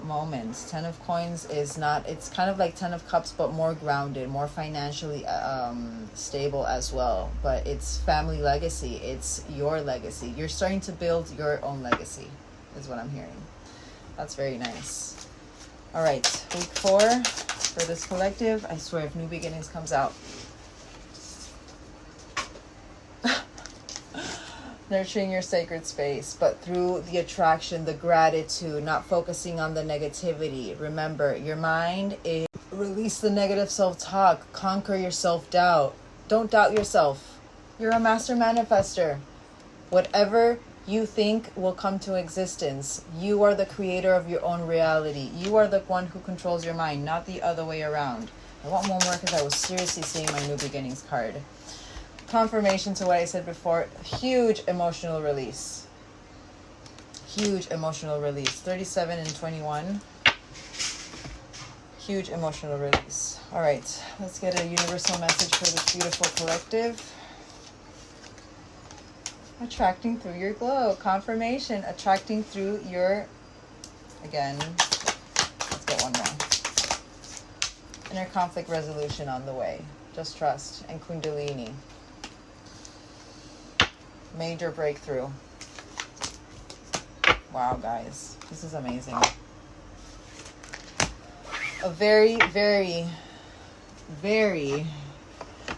moment. 10 of coins is not, it's kind of like 10 of cups, but more grounded, more financially stable as well. But it's family legacy. It's your legacy. You're starting to build your own legacy, is what I'm hearing. That's very nice. All right, week 4 for this collective. I swear, if New Beginnings comes out, nurturing your sacred space, but through the attraction, the gratitude, not focusing on the negativity. Remember, your mind is, release the negative self-talk, conquer your self-doubt. Don't doubt yourself. You're a master manifester. Whatever you think will come to existence. You are the creator of your own reality. You are the one who controls your mind, not the other way around. I want one more because I was seriously seeing my New Beginnings card. Confirmation to what I said before. Huge emotional release. Huge emotional release. 37 and 21. Huge emotional release. All right, let's get a universal message for this beautiful collective. Attracting through your glow. Confirmation. Attracting through your, again, let's get one more. Inner conflict resolution on the way. Just trust. And Kundalini. Major breakthrough. Wow, guys. This is amazing. A very, very, very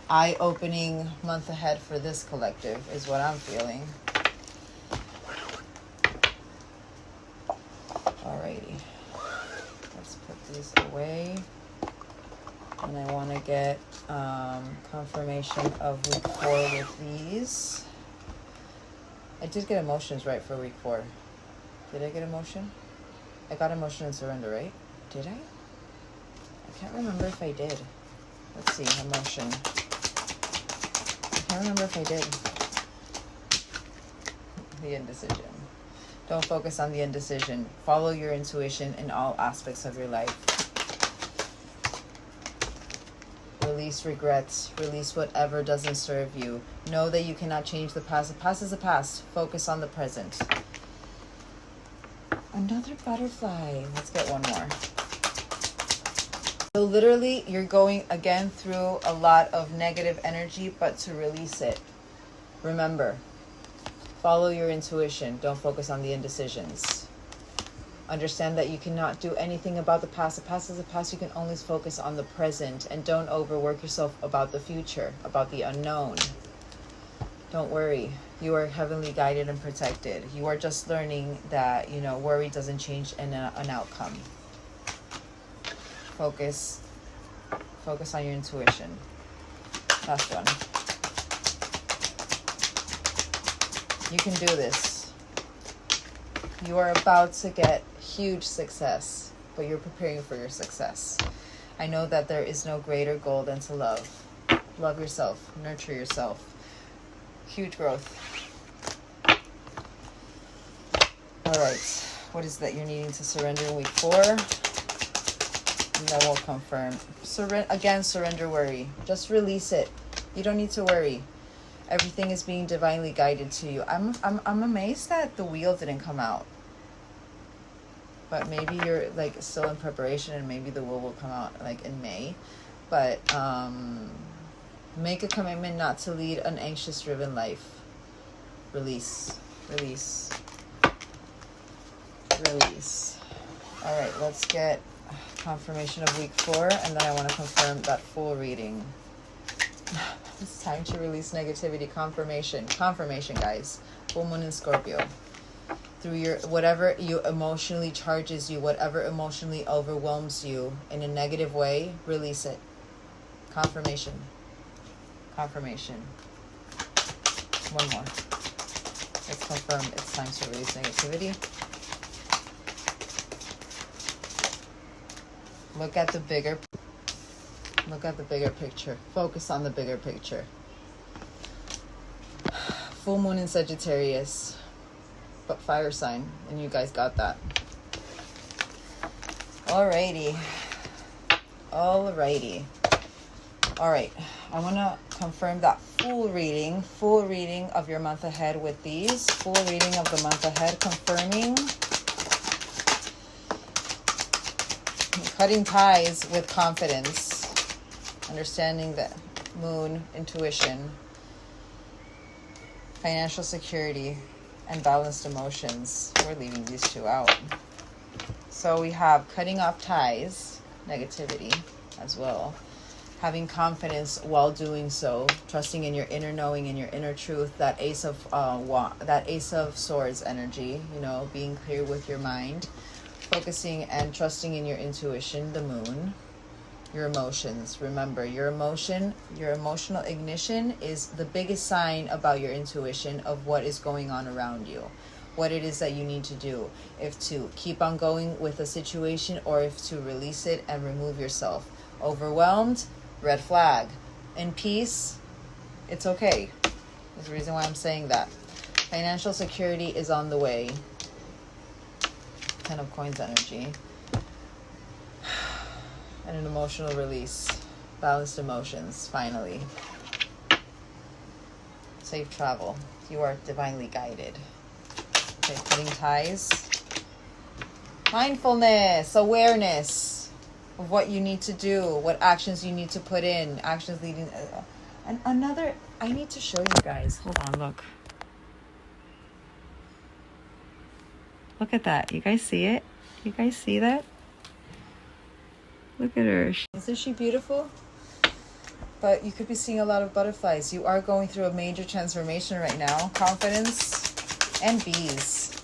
eye-opening month ahead for this collective is what I'm feeling. Alrighty. Let's put these away. And I want to get confirmation of week 4 with these. I did get emotions right for week 4. Did I get emotion? I got emotion and surrender, right? Did I? I can't remember if I did. Let's see, emotion. I can't remember if I did. The indecision. Don't focus on the indecision. Follow your intuition in all aspects of your life. Release regrets. Release whatever doesn't serve you. Know that you cannot change the past. The past is the past. Focus on the present. Another butterfly. Let's get one more. So literally, you're going again through a lot of negative energy, but to release it, remember, follow your intuition. Don't focus on the indecisions. Understand that you cannot do anything about the past. The past is the past. You can only focus on the present, and don't overwork yourself about the future, about the unknown. Don't worry. You are heavenly guided and protected. You are just learning that, you know, worry doesn't change an outcome. Focus on your intuition. Last one. You can do this. You are about to get huge success, but you're preparing for your success. I know that there is no greater goal than to love. Love yourself. Nurture yourself. Huge growth. All right. What is that you're needing to surrender in week 4? And then we'll confirm. Surrender worry. Just release it. You don't need to worry. Everything is being divinely guided to you. I'm amazed that the wheel didn't come out. But maybe you're like still in preparation, and maybe the wheel will come out like in May. But make a commitment not to lead an anxious driven life. Release. Release. Release. All right, let's get confirmation of week 4, and then I want to confirm that full reading. It's time to release negativity. Confirmation, guys. Full moon in Scorpio. Through your whatever you emotionally charges you, whatever emotionally overwhelms you in a negative way, release it. Confirmation. Confirmation. One more. Let's confirm it's time to release negativity. Look at the bigger picture. Focus on the bigger picture. Full moon in Sagittarius, but fire sign, and you guys got that. Alrighty. All right. I want to confirm that full reading of your month ahead with these. Full reading of the month ahead, confirming. Cutting ties with confidence, understanding that moon, intuition, financial security, and balanced emotions. We're leaving these 2 out. So we have cutting off ties, negativity as well. Having confidence while doing so, trusting in your inner knowing and your inner truth. That Ace of Swords energy, being clear with your mind. Focusing and trusting in your intuition, the moon. Your emotions. Remember, your emotional ignition is the biggest sign about your intuition of what is going on around you. What it is that you need to do. If to keep on going with a situation, or if to release it and remove yourself. Overwhelmed, red flag. In peace, it's okay. There's a reason why I'm saying that. Financial security is on the way. 10 of Coins energy. And an emotional release. Balanced emotions, finally. Safe travel. You are divinely guided. Okay, cutting ties. Mindfulness, awareness of what you need to do, what actions you need to put in, actions leading. And another, I need to show you guys. Hold on, look. Look at that. You guys see it? You guys see that? Look at her. Isn't she beautiful? But you could be seeing a lot of butterflies. You are going through a major transformation right now. Confidence and bees.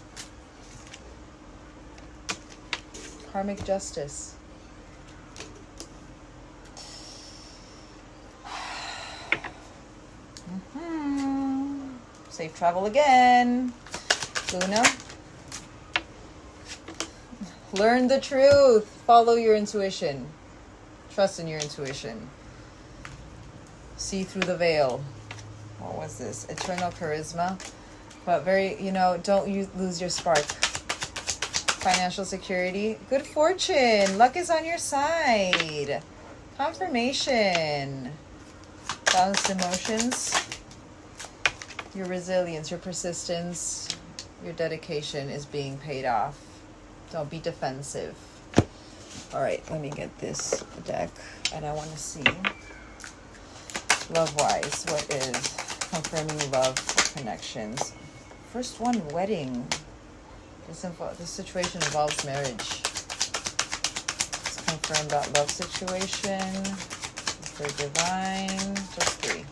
Karmic justice. Safe travel again. Luna. Learn the truth. Follow your intuition. Trust in your intuition. See through the veil. What was this? Eternal charisma. But don't lose your spark. Financial security. Good fortune. Luck is on your side. Confirmation. Balanced emotions. Your resilience, your persistence, your dedication is being paid off. Don't be defensive. All right, let me get this deck, and I want to see love-wise what is confirming love connections. First one, wedding. This situation involves marriage. Let's confirm that love situation for divine. Just 3.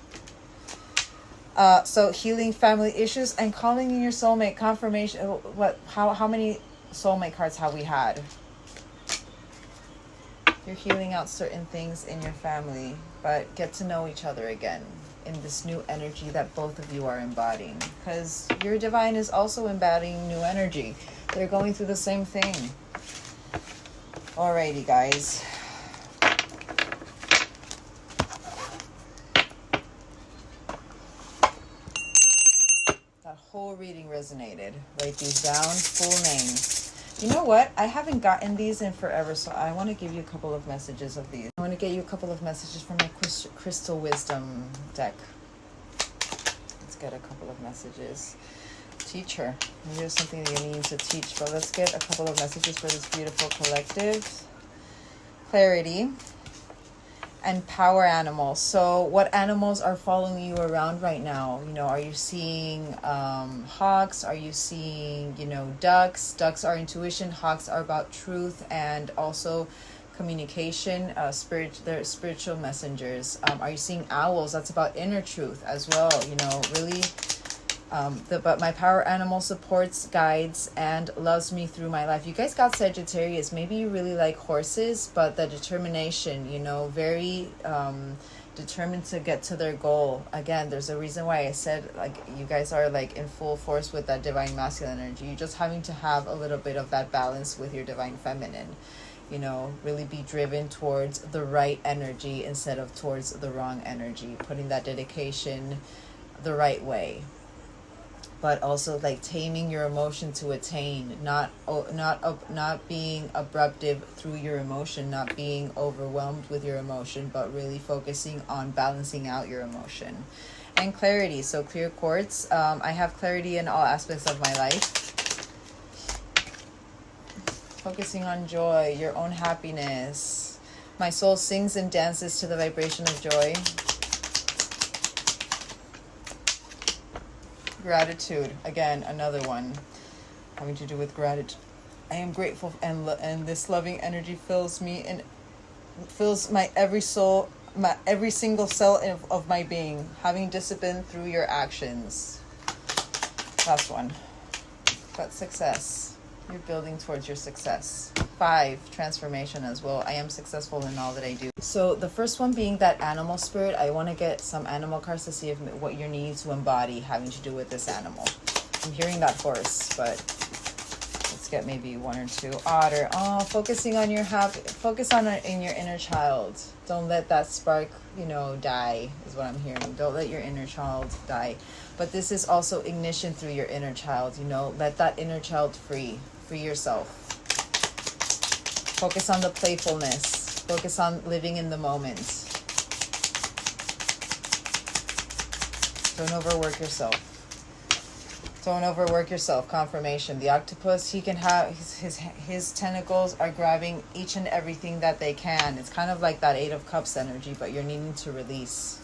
So healing family issues and calling in your soulmate. Confirmation. How many soulmate cards have we had? You're healing out certain things in your family, but get to know each other again in this new energy that both of you are embodying, because your divine is also embodying new energy. They're going through the same thing. Alrighty, guys. That whole reading resonated. Write these down. Full names. You know what? I haven't gotten these in forever, so I want to give you a couple of messages of these. I want to get you a couple of messages from my Crystal Wisdom deck. Let's get a couple of messages. Teacher. Maybe there's something that you need to teach, but let's get a couple of messages for this beautiful collective. Clarity and power animals. So what animals are following you around right now? You know, are you seeing hawks? Are you seeing, you know, ducks? Ducks are intuition. Hawks are about truth and also communication. They're spiritual messengers. Are you seeing owls? That's about inner truth as well. You know, really. But my power animal supports, guides, and loves me through my life. You guys got Sagittarius. Maybe you really like horses, but the determination, you know, very determined to get to their goal. Again, there's a reason why I said, like, you guys are like in full force with that divine masculine energy. You're just having to have a little bit of that balance with your divine feminine. You know, really be driven towards the right energy instead of towards the wrong energy. Putting that dedication the right way. But also like taming your emotion to attain, not being abruptive through your emotion, not being overwhelmed with your emotion, but really focusing on balancing out your emotion. And clarity, so clear quartz. I have clarity in all aspects of my life. Focusing on joy, your own happiness. My soul sings and dances to the vibration of joy. Gratitude, again, another one having to do with gratitude. I am grateful, and this loving energy fills me and fills my every soul, my every single cell of my being. Having discipline through your actions. Last one. But success. You're building towards your success. 5, transformation as well. I am successful in all that I do. So the first one being that animal spirit. I want to get some animal cards to see if what you're needing to embody having to do with this animal. I'm hearing that horse, but let's get maybe 1 or 2. Otter. Oh, focusing on your focus on it in your inner child. Don't let that spark, you know, die, is what I'm hearing. Don't let your inner child die. But this is also ignition through your inner child, you know. Let that inner child free. Free yourself. Focus on the playfulness. Focus on living in the moment. Don't overwork yourself. Don't overwork yourself. Confirmation. The octopus, he can have his tentacles are grabbing each and everything that they can. It's kind of like that 8 of Cups energy, but you're needing to release.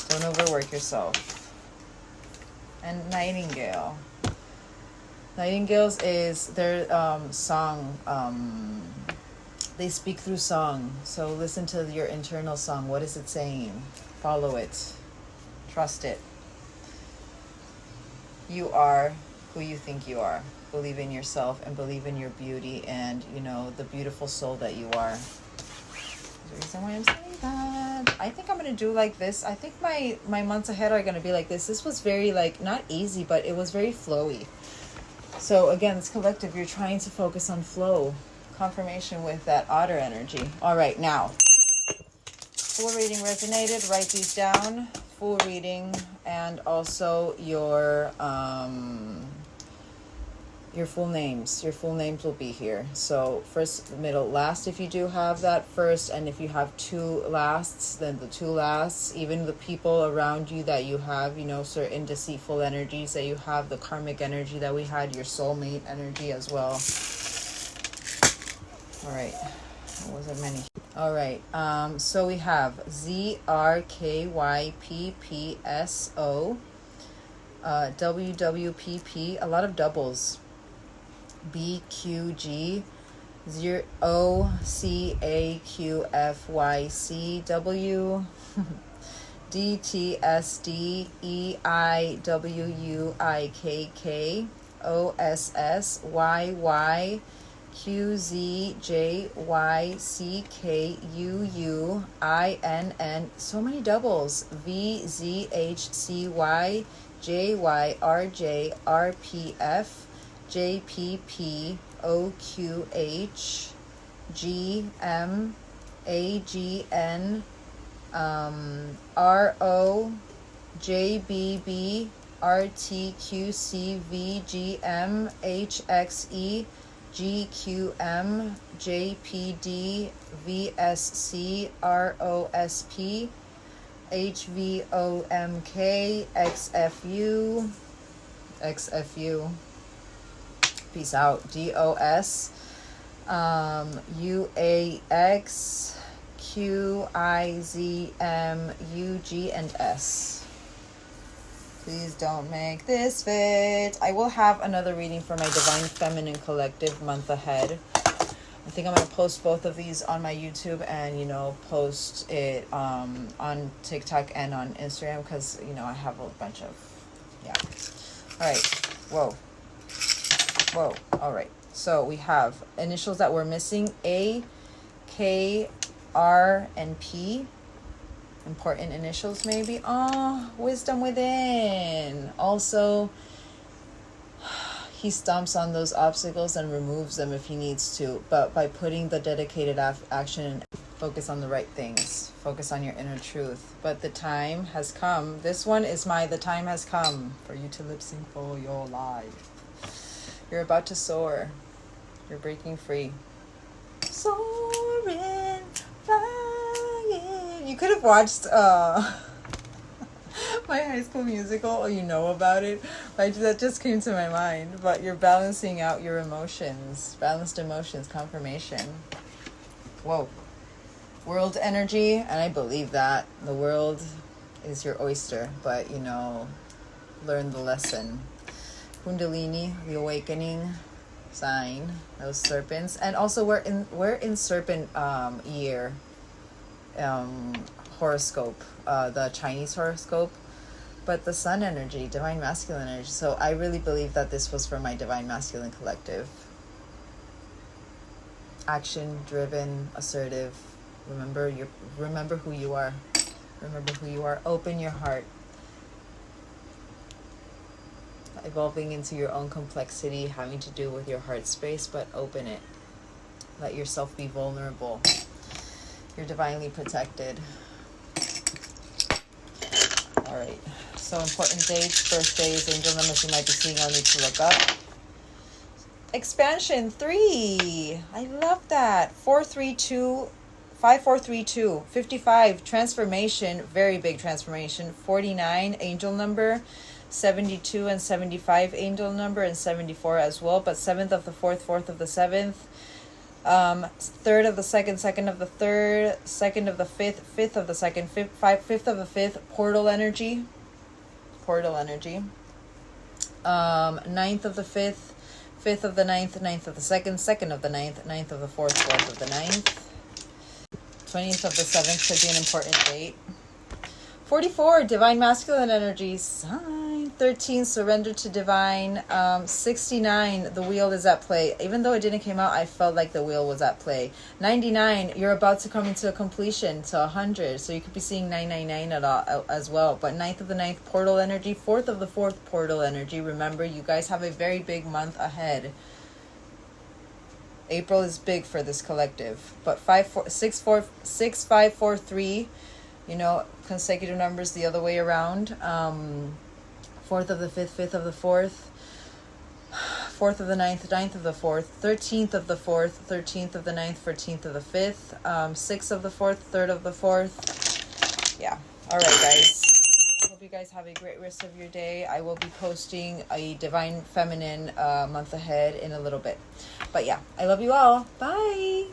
Don't overwork yourself. And Nightingale. Nightingales is their song. They speak through song. So listen to your internal song. What is it saying? Follow it. Trust it. You are who you think you are. Believe in yourself and believe in your beauty and, you know, the beautiful soul that you are. There's a reason why I'm saying that. I think I'm going to do like this. I think my months ahead are going to be like this. This was very, like, not easy, but it was very flowy. So again, this collective, you're trying to focus on flow. Confirmation with that otter energy. All right, now. Full reading resonated. Write these down. Full reading and also your full names. Your full names will be here. So first, middle, last if you do have that first, and if you have 2 lasts, then the 2 lasts. Even the people around you that you have, you know, certain deceitful energies that you have, the karmic energy that we had, your soulmate energy as well. All right. There wasn't many. All right. So we have ZRKYPPSO, WWPP, a lot of doubles. BQG, OCAQFYCW, DTSD, EIWUIKK, OSSYY, QZJYCKUUINN, so many doubles. VZHCY, JYRJ, RPF, JPPOQH GMAGN ROJBB RTQCVGMHXE GQM JPD VSC ROSP HVOMK XFU. Peace out. DOS UAX QIZM UG and S. Please don't make this fit. I will have another reading for my Divine Feminine Collective month ahead. I think I'm going to post both of these on my YouTube and, post it on TikTok and on Instagram because, I have a bunch of, yeah. All right. Whoa. All right. So we have initials that we're missing: A, K, R, and P. Important initials maybe. Wisdom within. Also, he stomps on those obstacles and removes them if he needs to, but by putting the dedicated action, focus on the right things, focus on your inner truth. But the time has come. This one is the time has come for you to lip sync for your life. You're about to soar. You're breaking free. Soaring, flying. You could have watched my High School Musical, or you know about it. That just came to my mind. But you're balancing out your emotions. Balanced emotions, confirmation. Whoa. World energy, and I believe that. The world is your oyster, but, learn the lesson. Kundalini, the awakening sign, those serpents. And also we're in serpent year horoscope, the Chinese horoscope, but the sun energy, divine masculine energy. So I really believe that this was for my Divine Masculine Collective. Action driven, assertive. Remember who you are. Remember who you are. Open your heart. Evolving into your own complexity, having to do with your heart space, but open it. Let yourself be vulnerable. You're divinely protected. All right. So important dates, birthdays, angel numbers you might be seeing, I'll need to look up. Expansion 3. I love that. 432. 5432. 55. Transformation. Very big transformation. 49. Angel number. 72 and 75 angel number, and 74 as well, but 7th of the 4th, 4th of the 7th, 3rd of the 2nd, 2nd of the 3rd, 2nd of the 5th, 5th of the 2nd, 5th of the 5th, portal energy, 9th of the 5th, 5th of the 9th, 9th of the 2nd, 2nd of the 9th, 9th of the 4th, 4th of the 9th, 20th of the 7th could be an important date. 44, divine masculine energy sign. 13, surrender to divine. 69, the wheel is at play. Even though it didn't come out, I felt like the wheel was at play. 99, you're about to come into a completion to 100. So you could be seeing 999 as well. But 9th of the 9th, portal energy. 4th of the 4th, portal energy. Remember, you guys have a very big month ahead. April is big for this collective. But 6543, consecutive numbers the other way around. 4th of the 5th, 5th of the 4th, 4th of the 9th, 9th of the 4th, 13th of the 4th, 13th of the 9th, 14th of the 5th, 6th of the 4th, 3rd of the 4th. Yeah. All right, guys. I hope you guys have a great rest of your day. I will be posting a Divine Feminine month ahead in a little bit. But yeah, I love you all. Bye.